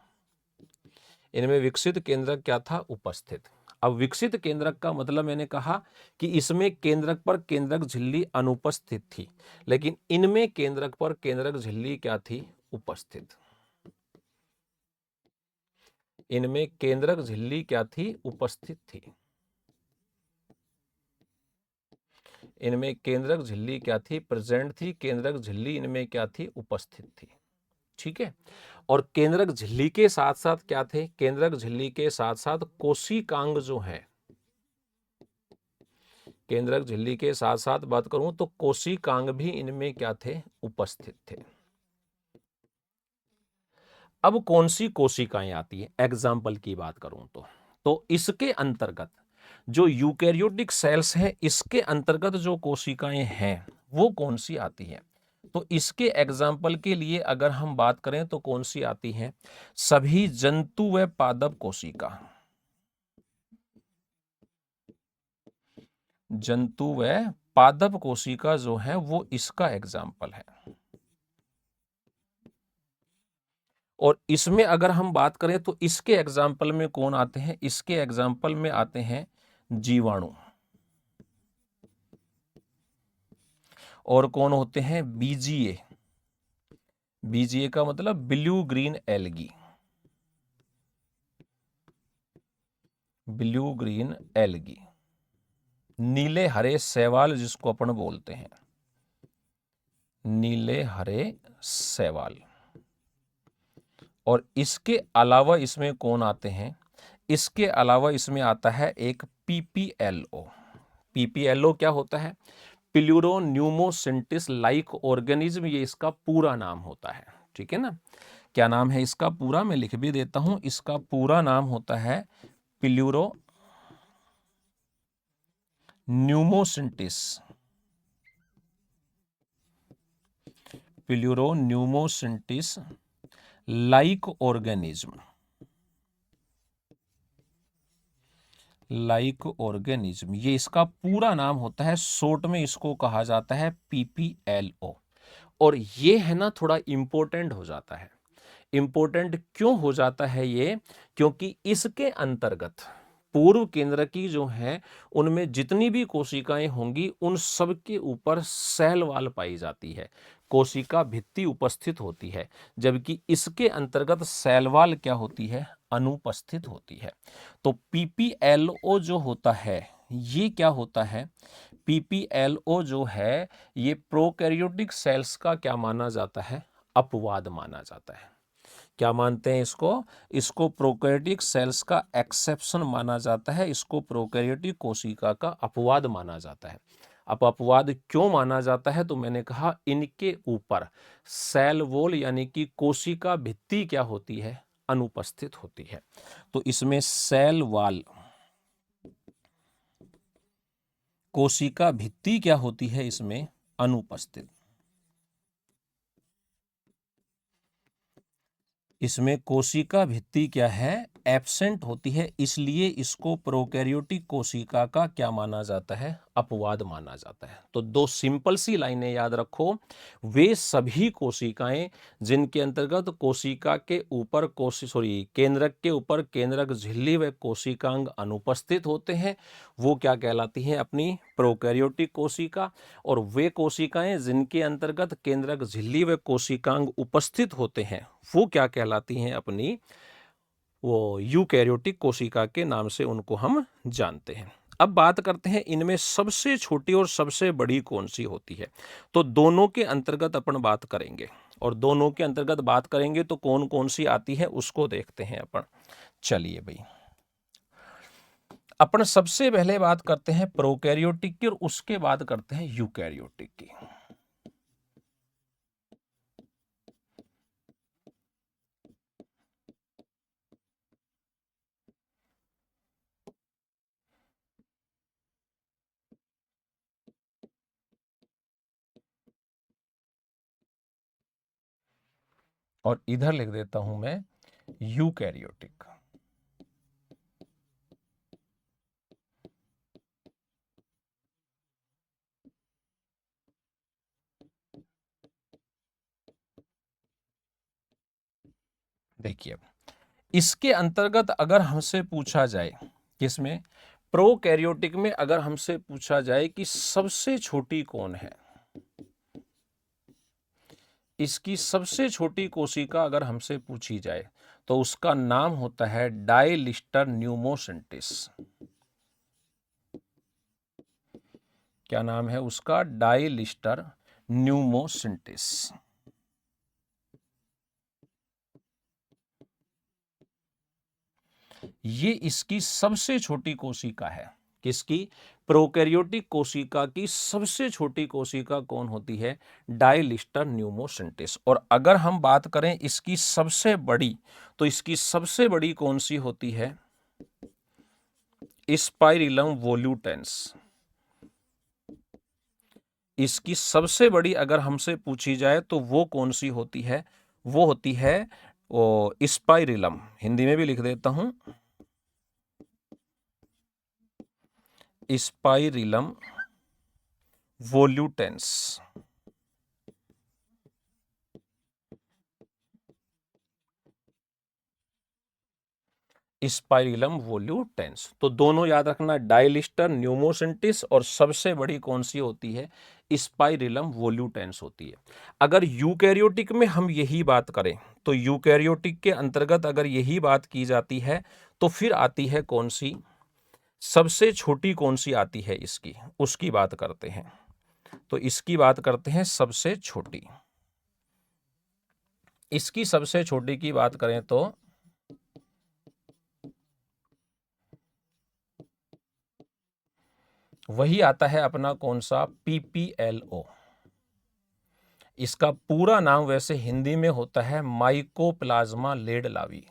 इनमें विकसित केंद्रक क्या था? उपस्थित। अब विकसित केंद्रक का मतलब मैंने कहा कि इसमें केंद्रक पर केंद्रक झिल्ली अनुपस्थित थी, लेकिन इनमें केंद्रक पर केंद्रक झिल्ली क्या थी? उपस्थित। इनमें केंद्रक झिल्ली क्या थी? उपस्थित थी। इनमें केंद्रक झिल्ली क्या थी? प्रेजेंट थी। केंद्रक झिल्ली इनमें क्या थी? उपस्थित थी। ठीक है, और केंद्रक झिल्ली के साथ साथ क्या थे? केंद्रक झिल्ली के साथ साथ कोशिकांग जो है, केंद्रक झिल्ली के साथ साथ बात करूं तो कोशिकांग भी इनमें क्या थे, उपस्थित थे। अब कौन सी कोशिकाएं आती है, एग्जाम्पल की बात करूं तो इसके अंतर्गत जो यूकैरियोटिक सेल्स है, इसके अंतर्गत जो कोशिकाएं हैं वो कौन सी आती है। तो इसके एग्जाम्पल के लिए अगर हम बात करें तो कौन सी आती है, सभी जंतु व पादप कोशिका, जंतु व पादप कोशिका जो है वो इसका एग्जाम्पल है। और इसमें अगर हम बात करें तो इसके एग्जाम्पल में कौन आते हैं, इसके एग्जाम्पल में आते हैं जीवाणु, और कौन होते हैं, बीजीए। बीजीए का मतलब blue green algae, blue green algae, नीले हरे शैवाल जिसको अपन बोलते हैं, नीले हरे शैवाल। और इसके अलावा इसमें कौन आते हैं, इसके अलावा इसमें आता है एक पीपीएलओ। पीपीएलओ क्या होता है, प्लूरोन्यूमोसिंटिस लाइक ऑर्गेनिज्म, ये इसका पूरा नाम होता है। ठीक है ना, क्या नाम है इसका पूरा, मैं लिख भी देता हूं, इसका पूरा नाम होता है प्लूरो न्यूमोसिंटिस, प्लूरोन्यूमोसिंटिस लाइक ऑर्गेनिज्म, लाइक ऑर्गेनिज्म, ये इसका पूरा नाम होता है। शॉर्ट में इसको कहा जाता है पीपीएलओ। और ये है ना थोड़ा इंपॉर्टेंट हो जाता है। इंपॉर्टेंट क्यों हो जाता है ये, क्योंकि इसके अंतर्गत पूर्व केंद्र की जो है उनमें जितनी भी कोशिकाएं होंगी उन सब के ऊपर सेल वॉल पाई जाती है, कोशिका भित्ति उपस्थित होती है, जबकि इसके अंतर्गत सेल वॉल क्या होती है, अनुपस्थित होती है। तो पीपीएलओ जो होता है ये क्या होता है, पीपीएलओ जो है ये प्रोकैरियोटिक सेल्स का क्या माना जाता है, अपवाद माना जाता है। क्या मानते हैं इसको, इसको प्रोकैरियोटिक सेल्स का एक्सेप्शन माना जाता है, इसको प्रोकैरियोटिक कोशिका का अपवाद माना जाता है। अब अपवाद क्यों माना जाता है, तो मैंने कहा इनके ऊपर सेल वॉल यानी कि कोशिका भित्ति क्या होती है, अनुपस्थित होती है। तो इसमें सेल वॉल, कोशिका भित्ति क्या होती है इसमें, अनुपस्थित। इसमें कोशिका भित्ति क्या है, एब्सेंट होती है, इसलिए इसको प्रोकैरियोटिक कोशिका का क्या माना जाता है, अपवाद माना जाता है। तो दो सिंपल सी लाइनें याद रखो, वे सभी कोशिकाएं जिनके अंतर्गत कोशिका के ऊपर केंद्रक के ऊपर केंद्रक झिल्ली व कोशिकांग अनुपस्थित होते हैं, वो क्या कहलाती हैं, अपनी प्रोकैरियोटिक कोशिका। और वे कोशिकाएं जिनके अंतर्गत केंद्रक झिल्ली व कोशिकांग उपस्थित होते हैं वो क्या कहलाती हैं, अपनी वो यूकैरियोटिक कोशिका के नाम से उनको हम जानते हैं। अब बात करते हैं इनमें सबसे छोटी और सबसे बड़ी कौन सी होती है। तो दोनों के अंतर्गत अपन बात करेंगे, और दोनों के अंतर्गत बात करेंगे तो कौन कौन सी आती है उसको देखते हैं अपन। चलिए भाई, अपन सबसे पहले बात करते हैं प्रोकैरियोटिक की और उसके बाद करते हैं यूकैरियोटिक की। और इधर लिख देता हूं मैं यूकैरियोटिक। देखिए, इसके अंतर्गत अगर हमसे पूछा जाए, किसमें, प्रोकैरियोटिक में अगर हमसे पूछा जाए कि सबसे छोटी कौन है, इसकी सबसे छोटी कोशिका अगर हमसे पूछी जाए तो उसका नाम होता है डायलिस्टर न्यूमोसिंटिस। क्या नाम है उसका, डायलिस्टर न्यूमोसिंटिस। ये इसकी सबसे छोटी कोशिका है, किसकी? प्रोकैरियोटिक कोशिका की सबसे छोटी कोशिका कौन होती है? डायलिस्टर न्यूमोसिंटिस। और अगर हम बात करें इसकी सबसे बड़ी, तो इसकी सबसे बड़ी कौन सी होती है? स्पाइरिलम वोल्यूटेंस। इसकी सबसे बड़ी अगर हमसे पूछी जाए तो वो कौन सी होती है? वो होती है वो स्पाइरिलम। हिंदी में भी लिख देता हूं, स्पाइरिलम वोल्यूटेंस। स्पाइरिलम वोल्यूटेंस। तो दोनों याद रखना, डायलिस्टर न्यूमोसिंटिस और सबसे बड़ी कौन सी होती है? स्पाइरिलम वोल्यूटेंस होती है। अगर यूकैरियोटिक में हम यही बात करें तो यूकैरियोटिक के अंतर्गत अगर यही बात की जाती है तो फिर आती है कौन सी? सबसे छोटी कौन सी आती है इसकी, उसकी बात करते हैं। तो इसकी बात करते हैं सबसे छोटी। इसकी सबसे छोटी की बात करें तो वही आता है अपना कौन सा? PPLO। इसका पूरा नाम वैसे हिंदी में होता है माइकोप्लाज्मा लेड लावी।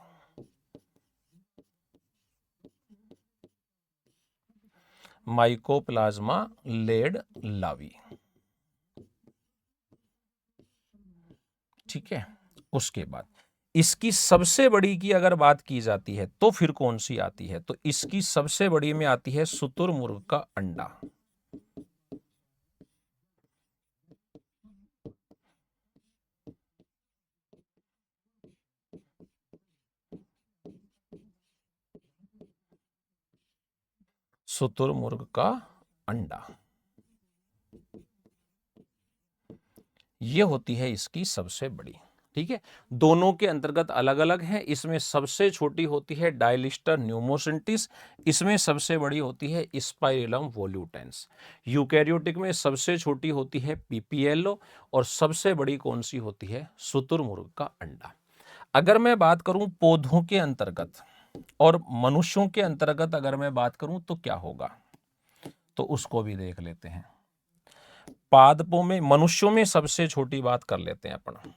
माइकोप्लाज्मा लेड लावी, ठीक है। उसके बाद इसकी सबसे बड़ी की अगर बात की जाती है तो फिर कौन सी आती है? तो इसकी सबसे बड़ी में आती है शुतुरमुर्ग का अंडा। शुतुरमुर्ग का अंडा, ये होती है इसकी सबसे बड़ी, ठीक है। दोनों के अंतर्गत अलग अलग है। इसमें सबसे छोटी होती है डायलिस्टर न्यूमोसिंटिस, इसमें सबसे बड़ी होती है स्पाइरिलम वोल्यूटेंस। यूकैरियोटिक में सबसे छोटी होती है PPLO और सबसे बड़ी कौन सी होती है? शुतुरमुर्ग का अंडा। अगर मैं बात करूं पौधों के अंतर्गत और मनुष्यों के अंतर्गत अगर मैं बात करूं तो क्या होगा, तो उसको भी देख लेते हैं। पादपों में, मनुष्यों में सबसे छोटी बात कर लेते हैं अपन।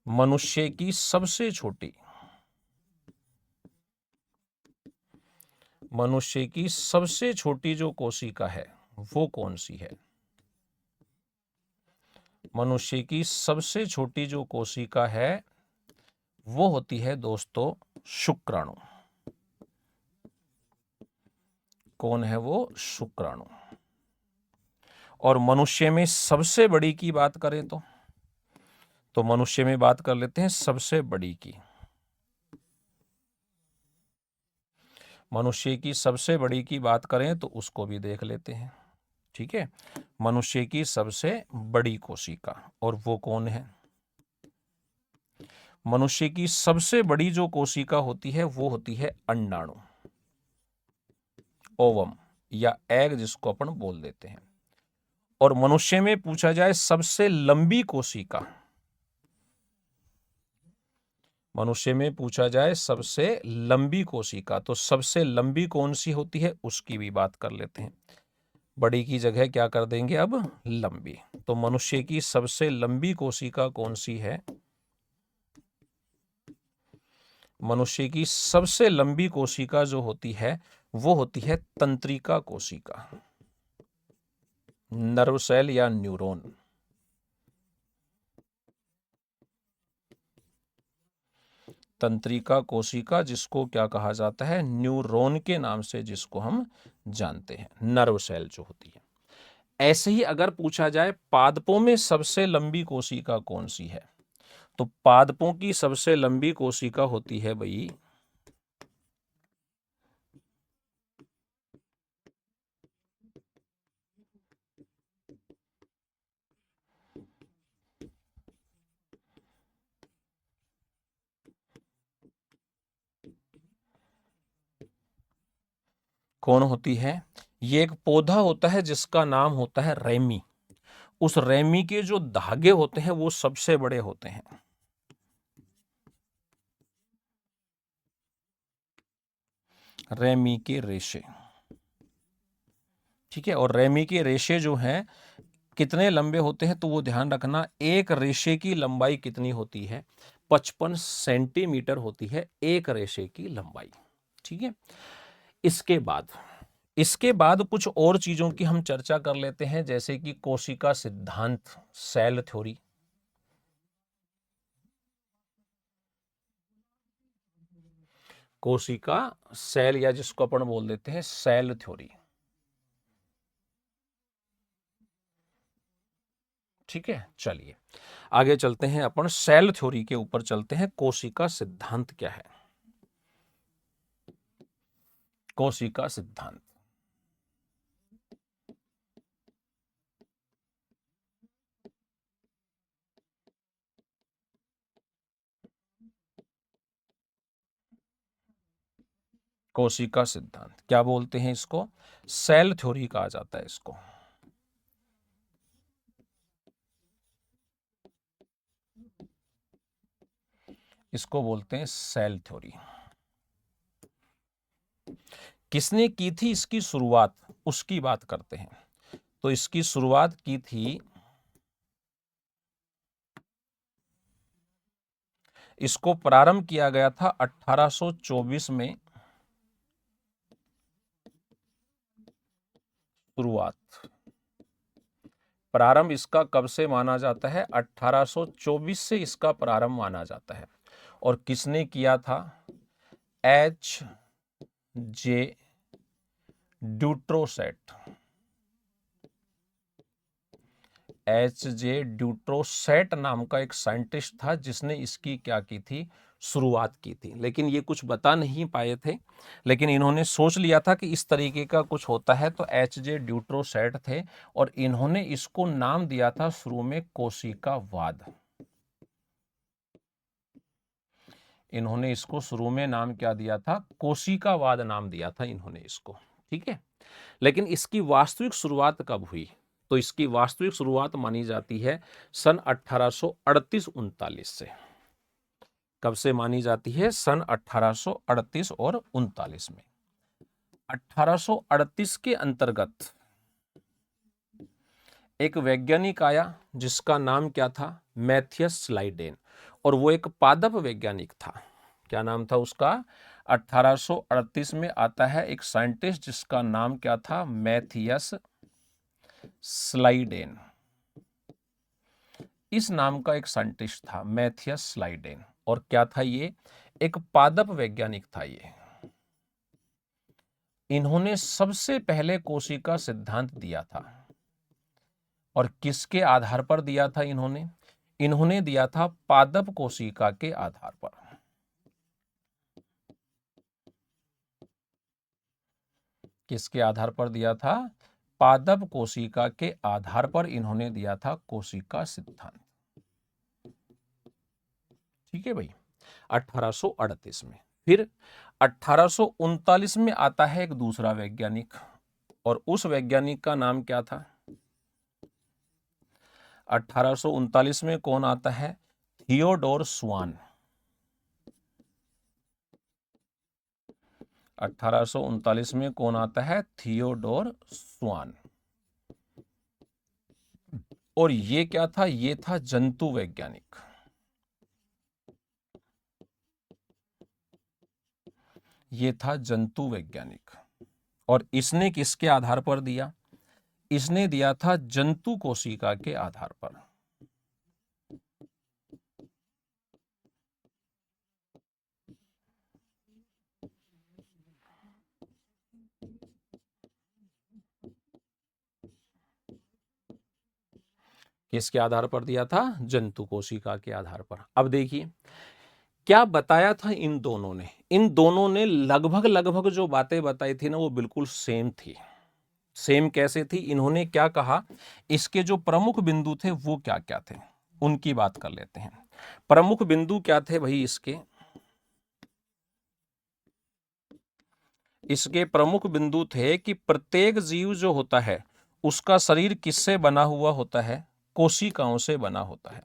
मनुष्य की सबसे छोटी, मनुष्य की सबसे छोटी जो कोशिका है वो कौन सी है? मनुष्य की सबसे छोटी जो कोशिका है वो होती है दोस्तों शुक्राणु। कौन है वो? शुक्राणु। और मनुष्य में सबसे बड़ी की बात करें तो मनुष्य में बात कर लेते हैं सबसे बड़ी की। मनुष्य की सबसे बड़ी की बात करें तो उसको भी देख लेते हैं, ठीक है। मनुष्य की सबसे बड़ी कोशिका, और वो कौन है? मनुष्य की सबसे बड़ी जो कोशिका होती है वो होती है अंडाणु, ओवम या एग जिसको अपन बोल देते हैं। और मनुष्य में पूछा जाए सबसे लंबी कोशिका, मनुष्य में पूछा जाए सबसे लंबी कोशिका, तो सबसे लंबी कौन सी होती है उसकी भी बात कर लेते हैं। बड़ी की जगह क्या कर देंगे अब? लंबी। तो मनुष्य की सबसे लंबी कोशिका कौन सी है? मनुष्य की सबसे लंबी कोशिका जो होती है वो होती है तंत्रिका कोशिका, नर्व सेल या न्यूरॉन। तंत्रिका कोशिका जिसको क्या कहा जाता है? न्यूरॉन के नाम से जिसको हम जानते हैं, नर्व सेल जो होती है। ऐसे ही अगर पूछा जाए पादपों में सबसे लंबी कोशिका कौन सी है, तो पादपों की सबसे लंबी कोशिका होती है भाई कौन होती है? ये एक पौधा होता है जिसका नाम होता है रेमी। उस रेमी के जो धागे होते हैं वो सबसे बड़े होते हैं। रेमी के रेशे, ठीक है। और रेमी के रेशे जो हैं कितने लंबे होते हैं, तो वो ध्यान रखना, एक रेशे की लंबाई कितनी होती है, 55 सेंटीमीटर होती है एक रेशे की लंबाई, ठीक है। इसके बाद कुछ और चीजों की हम चर्चा कर लेते हैं, जैसे कि कोशिका सिद्धांत, सेल थ्योरी। कोशिका सेल, या जिसको अपन बोल देते हैं सेल थ्योरी, ठीक है। चलिए आगे चलते हैं, अपन सेल थ्योरी के ऊपर चलते हैं। कोशिका सिद्धांत क्या है? कोशिका सिद्धांत, कोशिका सिद्धांत क्या बोलते हैं इसको? सेल थ्योरी कहा जाता है इसको। इसको बोलते हैं सेल थ्योरी। किसने की थी इसकी शुरुआत, उसकी बात करते हैं। तो इसकी शुरुआत की थी, इसको प्रारंभ किया गया था 1824 में। शुरुआत, प्रारंभ इसका कब से माना जाता है? 1824 से इसका प्रारंभ माना जाता है। और किसने किया था? H J ड्यूट्रोसेट। एच जे ड्यूट्रोसेट नाम का एक साइंटिस्ट था जिसने इसकी क्या की थी? शुरुआत की थी। लेकिन ये कुछ बता नहीं पाए थे, लेकिन इन्होंने सोच लिया था कि इस तरीके का कुछ होता है, तो एच जे ड्यूट्रोसेट थे और इन्होंने इसको नाम दिया था शुरू में कोशिकावाद। इन्होंने इसको शुरू में नाम क्या दिया था? कोशिकावाद नाम दिया था इन्होंने इसको, ठीक है। लेकिन इसकी वास्तविक शुरुआत कब हुई? तो इसकी वास्तविक शुरुआत मानी जाती है सन 1838-39 से। कब से मानी जाती है? सन 1838 और 39 में। 1838 के अंतर्गत एक वैज्ञानिक आया जिसका नाम क्या था? Matthias Schleiden. और वो एक पादप वैज्ञानिक था। क्या नाम था उसका? 1838 में आता है एक साइंटिस्ट जिसका नाम क्या था? Matthias Schleiden. इस नाम का एक साइंटिस्ट था मैथियस स्लाइडेन। और क्या था ये? एक पादप वैज्ञानिक था ये। इन्होंने सबसे पहले कोशिका सिद्धांत दिया था। और किसके आधार पर दिया था इन्होंने? इन्होंने दिया था पादप कोशिका के आधार पर। किसके आधार पर दिया था? पादप कोशिका के आधार पर इन्होंने दिया था कोशिका सिद्धांत, ठीक है भाई। 1838 में। फिर 1839 में आता है एक दूसरा वैज्ञानिक, और उस वैज्ञानिक का नाम क्या था? 1839 में कौन आता है? थियोडोर स्वान। 1839 में कौन आता है? थियोडोर स्वान। और ये क्या था? ये था जंतु वैज्ञानिक। ये था जंतु वैज्ञानिक। और इसने किसके आधार पर दिया? इसने दिया था जंतु कोशिका के आधार पर। किसके आधार पर दिया था? जंतु कोशिका के आधार पर। अब देखिए क्या बताया था इन दोनों ने। इन दोनों ने लगभग लगभग जो बातें बताई थी ना, वो बिल्कुल सेम थी। सेम कैसे थी? इन्होंने क्या कहा, इसके जो प्रमुख बिंदु थे वो क्या क्या थे, उनकी बात कर लेते हैं। प्रमुख बिंदु क्या थे भाई इसके? इसके प्रमुख बिंदु थे कि प्रत्येक जीव जो होता है उसका शरीर किससे बना हुआ होता है? कोशिकाओं से बना होता है।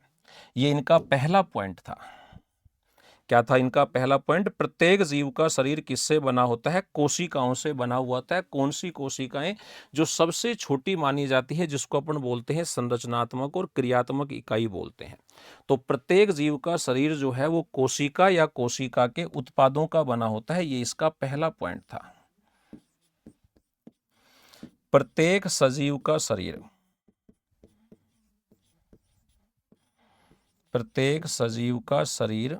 ये इनका पहला पॉइंट था क्या था इनका पहला पॉइंट? प्रत्येक जीव का शरीर किससे बना होता है? कोशिकाओं से बना हुआ होता है। कौन सी कोशिकाएं? जो सबसे छोटी मानी जाती है, जिसको अपन बोलते हैं संरचनात्मक और क्रियात्मक इकाई बोलते हैं। तो प्रत्येक जीव का शरीर जो है वो कोशिका या कोशिका के उत्पादों का बना होता है। ये इसका पहला पॉइंट था। प्रत्येक सजीव का शरीर, प्रत्येक सजीव का शरीर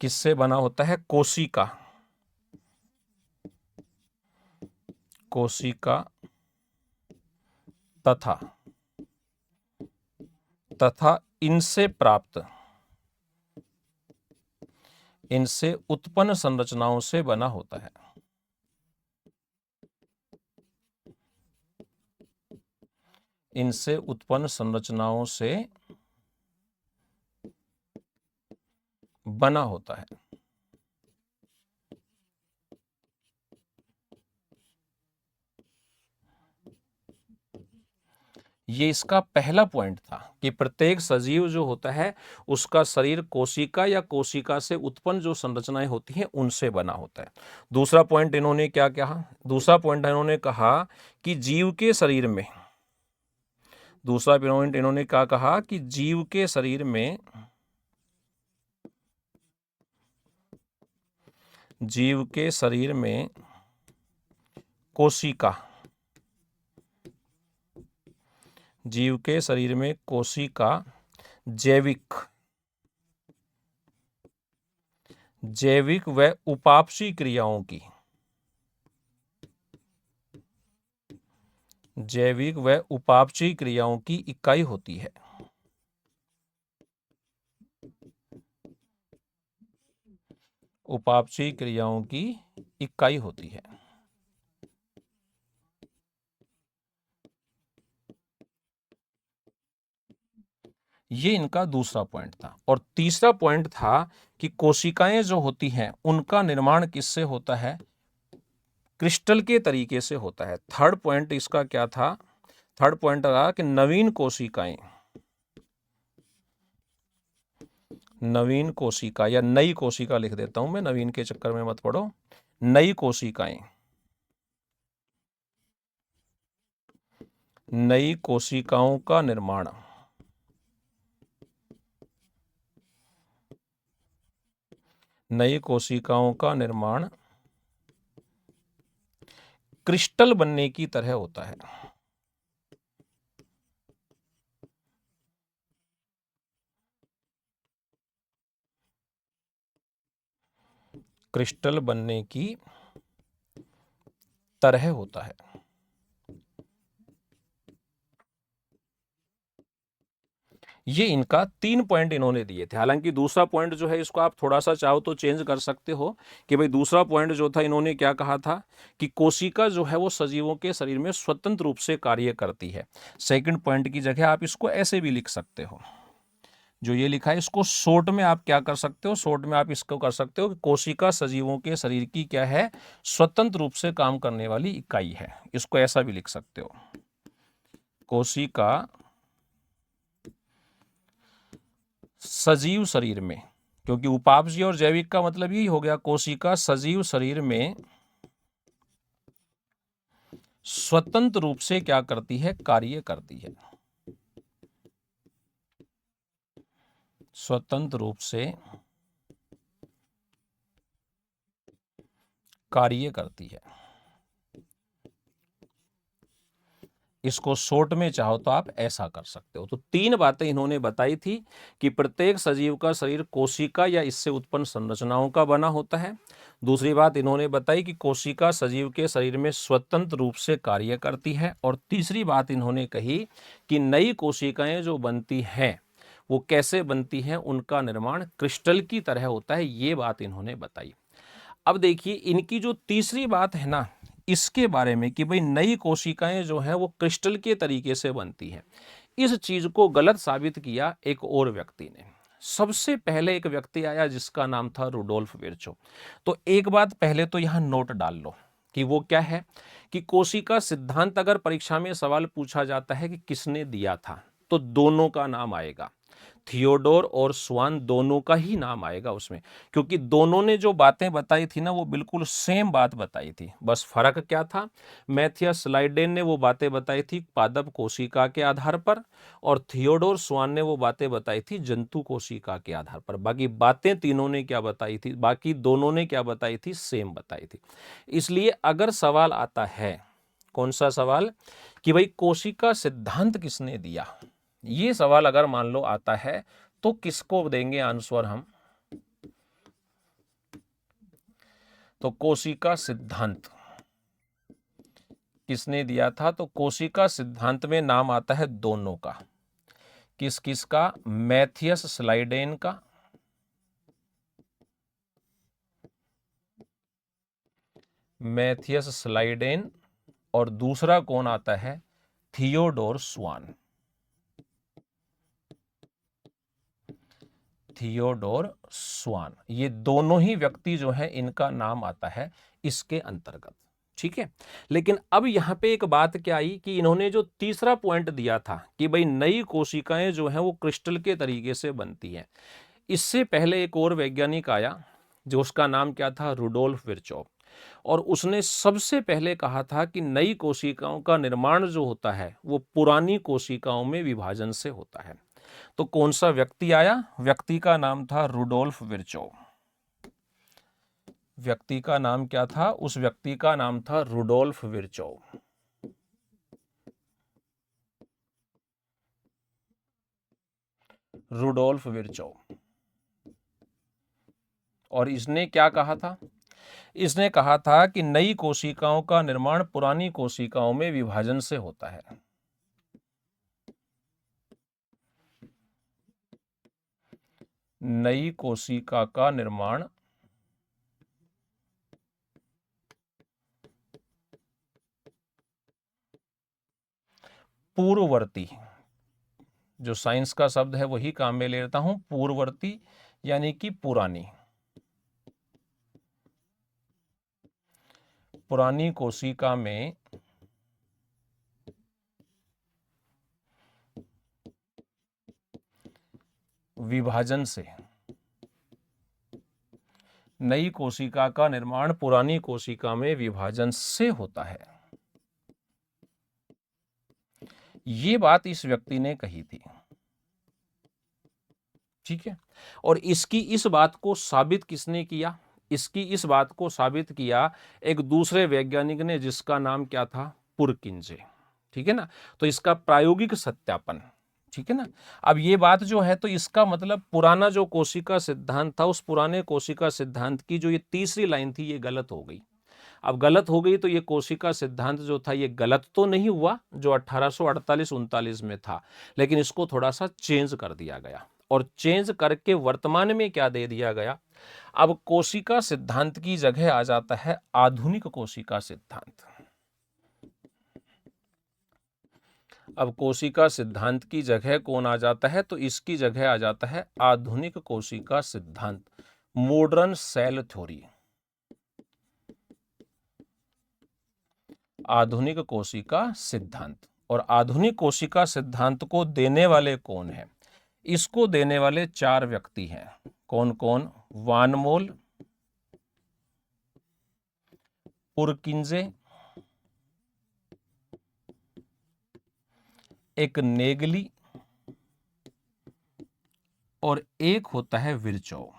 किससे बना होता है? कोशिका, कोशिका तथा तथा इनसे प्राप्त, इनसे उत्पन्न संरचनाओं से बना होता है। इनसे उत्पन्न संरचनाओं से बना होता है। ये इसका पहला पॉइंट था कि प्रत्येक सजीव जो होता है उसका शरीर कोशिका या कोशिका से उत्पन्न जो संरचनाएं होती हैं उनसे बना होता है। दूसरा पॉइंट इन्होंने क्या कहा? दूसरा पॉइंट इन्होंने कहा कि जीव के शरीर में, दूसरा पॉइंट इन्होंने क्या कहा कि जीव के शरीर में, जीव के शरीर में कोशिका, जीव के शरीर में कोशिका जैविक, जैविक व उपापचयी क्रियाओं की, जैविक व उपापचयी क्रियाओं की इकाई होती है। उपापचयी क्रियाओं की इकाई होती है। ये इनका दूसरा पॉइंट था। और तीसरा पॉइंट था कि कोशिकाएं जो होती हैं उनका निर्माण किससे होता है? क्रिस्टल के तरीके से होता है। थर्ड पॉइंट इसका क्या था? थर्ड पॉइंट रहा कि नवीन कोशिकाएं, नवीन कोशिका या नई कोशिका लिख देता हूं मैं, नवीन के चक्कर में मत पड़ो। नई कोशिकाएं, नई कोशिकाओं का निर्माण, नई कोशिकाओं का निर्माण क्रिस्टल बनने की तरह होता है। क्रिस्टल बनने की तरह होता है। ये इनका 3 पॉइंट इन्होंने दिए थे। हालांकि दूसरा पॉइंट जो है इसको आप थोड़ा सा चाहो तो चेंज कर सकते हो कि भाई दूसरा पॉइंट जो था इन्होंने क्या कहा था कि कोशिका जो है वो सजीवों के शरीर में स्वतंत्र रूप से कार्य करती है। सेकंड पॉइंट की जगह आप इसको ऐसे भी लिख सकते हो, जो ये लिखा है इसको शॉर्ट में आप क्या कर सकते हो? शॉर्ट में आप इसको कर सकते हो कि कोशिका सजीवों के शरीर की क्या है? स्वतंत्र रूप से काम करने वाली इकाई है। इसको ऐसा भी लिख सकते हो, कोशिका सजीव शरीर में, क्योंकि उपापचयी और जैविक का मतलब यही हो गया। कोशिका सजीव शरीर में स्वतंत्र रूप से क्या करती है? कार्य करती है। स्वतंत्र रूप से कार्य करती है। इसको शॉर्ट में चाहो तो आप ऐसा कर सकते हो। तो 3 बातें इन्होंने बताई थी कि प्रत्येक सजीव का शरीर कोशिका या इससे उत्पन्न संरचनाओं का बना होता है। दूसरी बात इन्होंने बताई कि कोशिका सजीव के शरीर में स्वतंत्र रूप से कार्य करती है। और तीसरी बात इन्होंने कही कि नई कोशिकाएं जो बनती हैं वो कैसे बनती हैं? उनका निर्माण क्रिस्टल की तरह होता है। ये बात इन्होंने बताई। अब देखिए इनकी जो तीसरी बात है ना, इसके बारे में कि भाई नई कोशिकाएं जो है वो क्रिस्टल के तरीके से बनती हैं, इस चीज को गलत साबित किया एक और व्यक्ति ने। सबसे पहले एक व्यक्ति आया जिसका नाम था रुडोल्फ विर्चो। तो एक बात पहले तो यहां नोट डाल लो कि वो क्या है कि कोशिका सिद्धांत अगर परीक्षा में सवाल पूछा जाता है कि किसने दिया था तो दोनों का नाम आएगा। थियोडोर और स्वान दोनों का ही नाम आएगा उसमें, क्योंकि दोनों ने जो बातें बताई थी ना वो बिल्कुल सेम बात बताई थी। बस फर्क क्या था, मैथियस स्लाइडेन ने वो बातें बताई थी पादप कोशिका के आधार पर, और थियोडोर स्वान ने वो बातें बताई थी जंतु कोशिका के आधार पर। बाकी बातें तीनों ने क्या बताई थी, बाकी दोनों ने क्या बताई थी, सेम बताई थी। इसलिए अगर सवाल आता है, कौन सा सवाल, कि भाई कोशिका सिद्धांत किसने दिया, ये सवाल अगर मान लो आता है तो किसको देंगे आंसर हम, तो कोशिका सिद्धांत किसने दिया था, तो कोशिका सिद्धांत में नाम आता है दोनों का। किस किस का, मैथियस स्लाइडेन का, मैथियस स्लाइडेन, और दूसरा कौन आता है, थियोडोर स्वान, थियोडोर स्वान। ये दोनों ही व्यक्ति जो है इनका नाम आता है इसके अंतर्गत। ठीक है, लेकिन अब यहां पे एक बात क्या आई कि इन्होंने जो तीसरा पॉइंट दिया था कि भाई नई कोशिकाएं जो हैं वो क्रिस्टल के तरीके से बनती हैं, इससे पहले एक और वैज्ञानिक आया जो उसका नाम क्या था, रुडोल्फ विर्चोव, और उसने सबसे पहले कहा था कि नई कोशिकाओं का निर्माण जो होता है वो पुरानी कोशिकाओं में विभाजन से होता है। तो कौन सा व्यक्ति आया, व्यक्ति का नाम था रुडोल्फ विर्चोव। व्यक्ति का नाम क्या था, उस व्यक्ति का नाम था रुडोल्फ विर्चोव। रुडोल्फ विर्चोव। और इसने क्या कहा था, इसने कहा था कि नई कोशिकाओं का निर्माण पुरानी कोशिकाओं में विभाजन से होता है। नई कोशिका का निर्माण पूर्ववर्ती, जो साइंस का शब्द है वही काम में ले लेता हूं, पूर्ववर्ती यानी कि पुरानी, पुरानी कोशिका में विभाजन से, नई कोशिका का निर्माण पुरानी कोशिका में विभाजन से होता है। ये बात इस व्यक्ति ने कही थी। ठीक है, और इसकी इस बात को साबित किसने किया, इसकी इस बात को साबित किया एक दूसरे वैज्ञानिक ने जिसका नाम क्या था, पुरकिंजे। ठीक है ना, तो इसका प्रायोगिक सत्यापन, ठीक है ना। अब ये बात जो है, तो इसका मतलब पुराना जो कोशिका सिद्धांत था, उस पुराने कोशिका सिद्धांत की जो ये तीसरी लाइन थी ये गलत हो गई। अब गलत हो गई तो ये कोशिका सिद्धांत जो था ये गलत तो नहीं हुआ जो 1848-39 में था, लेकिन इसको थोड़ा सा चेंज कर दिया गया, और चेंज करके वर्तमान में क्या दे दिया गया, अब कोशिका सिद्धांत की जगह आ जाता है आधुनिक कोशिका सिद्धांत। अब कोशिका सिद्धांत की जगह कौन आ जाता है, तो इसकी जगह आ जाता है आधुनिक कोशिका सिद्धांत, मॉडर्न सेल थ्योरी, आधुनिक कोशिका सिद्धांत। और आधुनिक कोशिका सिद्धांत को देने वाले कौन हैं, इसको देने वाले चार व्यक्ति हैं। कौन कौन, वान मोल, पुरकिंजे, एक नेगली, और एक होता है विर्चोव।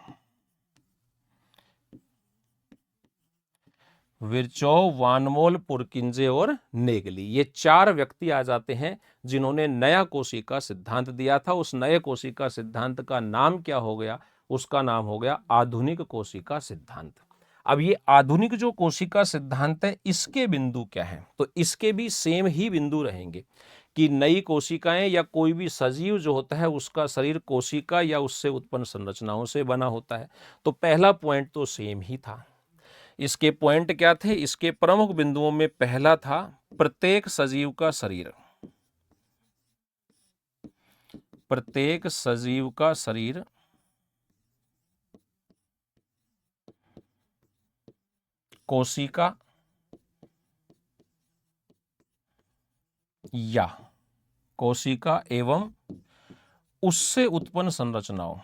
विर्चोव, वानमोल, पुरकिंजे और नेगली, ये चार व्यक्ति आ जाते हैं जिन्होंने नया कोशिका सिद्धांत दिया था। उस नए कोशिका सिद्धांत का नाम क्या हो गया, उसका नाम हो गया आधुनिक कोशिका सिद्धांत। अब ये आधुनिक जो कोशिका सिद्धांत है इसके बिंदु क्या हैं, तो इसके भी सेम ही बिंदु रहेंगे कि नई कोशिकाएं या कोई भी सजीव जो होता है उसका शरीर कोशिका या उससे उत्पन्न संरचनाओं से बना होता है। तो पहला पॉइंट तो सेम ही था। इसके पॉइंट क्या थे, इसके प्रमुख बिंदुओं में पहला था प्रत्येक सजीव का शरीर, प्रत्येक सजीव का शरीर कोशिका या कोशिका एवं उससे उत्पन्न संरचनाओं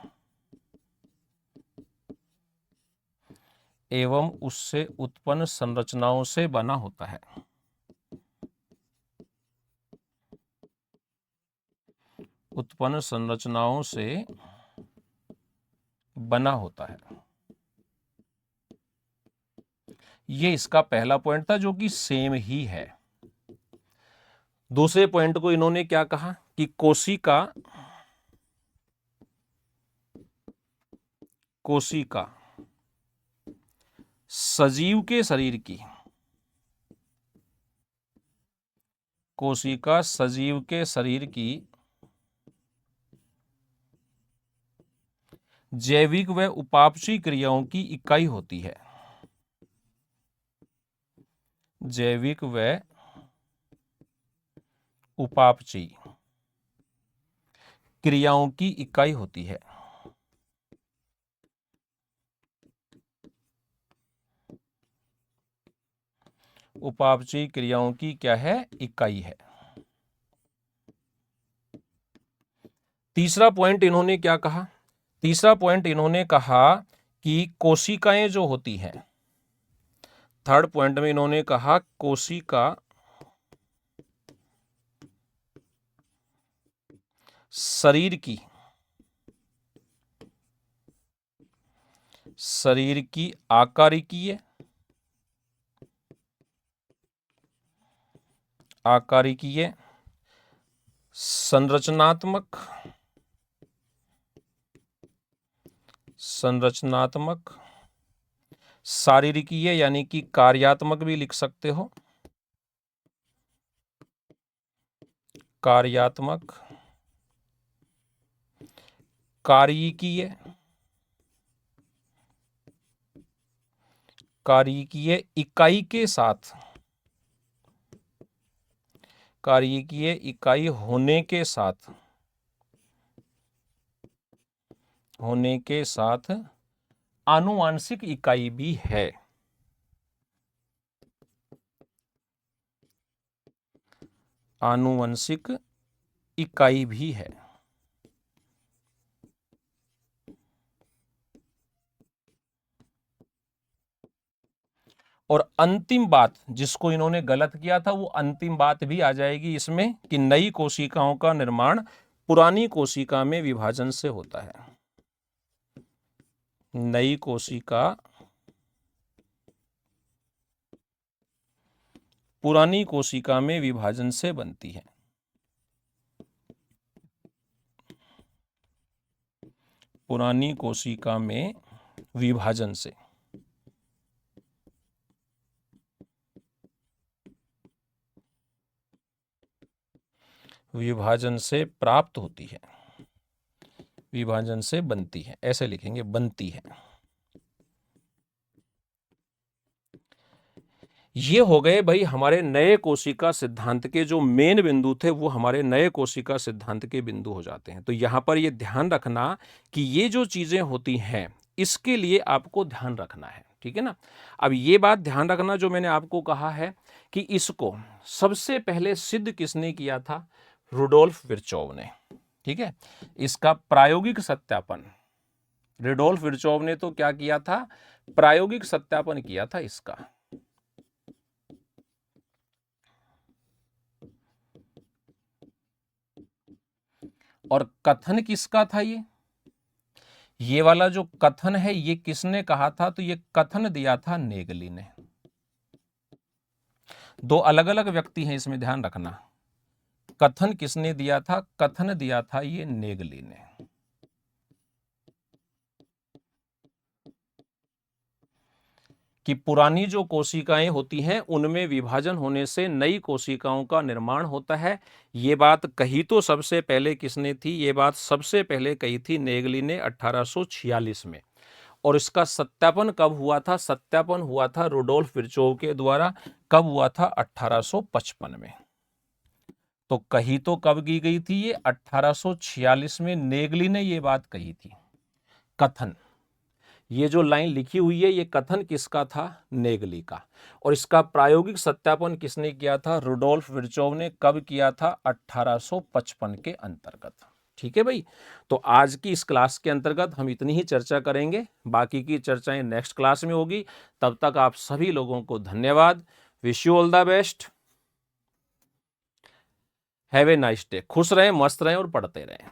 एवं उससे उत्पन्न संरचनाओं से बना होता है। उत्पन्न संरचनाओं से बना होता है। ये इसका पहला पॉइंट था जो कि सेम ही है। दूसरे पॉइंट को इन्होंने क्या कहा कि कोशिका सजीव के शरीर की कोशिका सजीव के शरीर की जैविक व उपापचयी क्रियाओं की इकाई होती है। जैविक व उपापचयी क्रियाओं की इकाई होती है। उपापचयी क्रियाओं की क्या है? इकाई है। तीसरा पॉइंट इन्होंने क्या कहा? तीसरा पॉइंट इन्होंने कहा कि कोशिकाएं जो होती हैं, थर्ड पॉइंट में इन्होंने कहा कोशिका शरीर की आकारिकीय संरचनात्मक शारीरिकीय यानी कि कार्यात्मक भी लिख सकते हो, कार्यात्मक, कार्यकीय इकाई के साथ, कार्यकीय इकाई होने के साथ आनुवांशिक इकाई भी है। आनुवंशिक इकाई भी है। और अंतिम बात जिसको इन्होंने गलत किया था वो अंतिम बात भी आ जाएगी इसमें कि नई कोशिकाओं का निर्माण पुरानी कोशिका में विभाजन से होता है। नई कोशिका पुरानी कोशिका में विभाजन से बनती है। पुरानी कोशिका में विभाजन से प्राप्त होती है, विभाजन से बनती है, ऐसे लिखेंगे, बनती है। ये हो गए भाई हमारे नए कोशिका सिद्धांत के जो मेन बिंदु थे, वो हमारे नए कोशिका सिद्धांत के बिंदु हो जाते हैं। तो यहां पर ये ध्यान रखना कि ये जो चीजें होती हैं इसके लिए आपको ध्यान रखना है, ठीक है ना। अब ये बात ध्यान रखना जो मैंने आपको कहा है कि इसको सबसे पहले सिद्ध किसने किया था? रुडोल्फ विर्चोव ने, ठीक है। इसका प्रायोगिक सत्यापन रुडोल्फ विर्चोव ने तो क्या किया था? प्रायोगिक सत्यापन किया था इसका। और कथन किसका था? ये वाला जो कथन है ये किसने कहा था? तो ये कथन दिया था नेगली ने। दो अलग अलग व्यक्ति हैं, इसमें ध्यान रखना। कथन किसने दिया था? कथन दिया था ये नेगली ने। कि पुरानी जो कोशिकाएं होती हैं उनमें विभाजन होने से नई कोशिकाओं का निर्माण होता है। ये बात कही तो सबसे पहले किसने थी? ये बात सबसे पहले कही थी नेगली ने 1846 में। और इसका सत्यापन कब हुआ था? सत्यापन हुआ था रुडोल्फ विर्चोव के द्वारा। कब हुआ था? 1855 में। तो कही तो कब की गई थी? ये 1846 में नेगली ने ये बात कही थी। कथन, ये जो लाइन लिखी हुई है ये कथन किसका था? नेगली का। और इसका प्रायोगिक सत्यापन किसने किया था? रुडोल्फ विर्चोव ने। कब किया था? 1855 के अंतर्गत। ठीक है भाई। तो आज की इस क्लास के अंतर्गत हम इतनी ही चर्चा करेंगे, बाकी की चर्चाएं नेक्स्ट क्लास में होगी। तब तक आप सभी लोगों को धन्यवाद। Wish you all the best. Have a nice day. खुश रहें, मस्त रहें और पढ़ते रहें।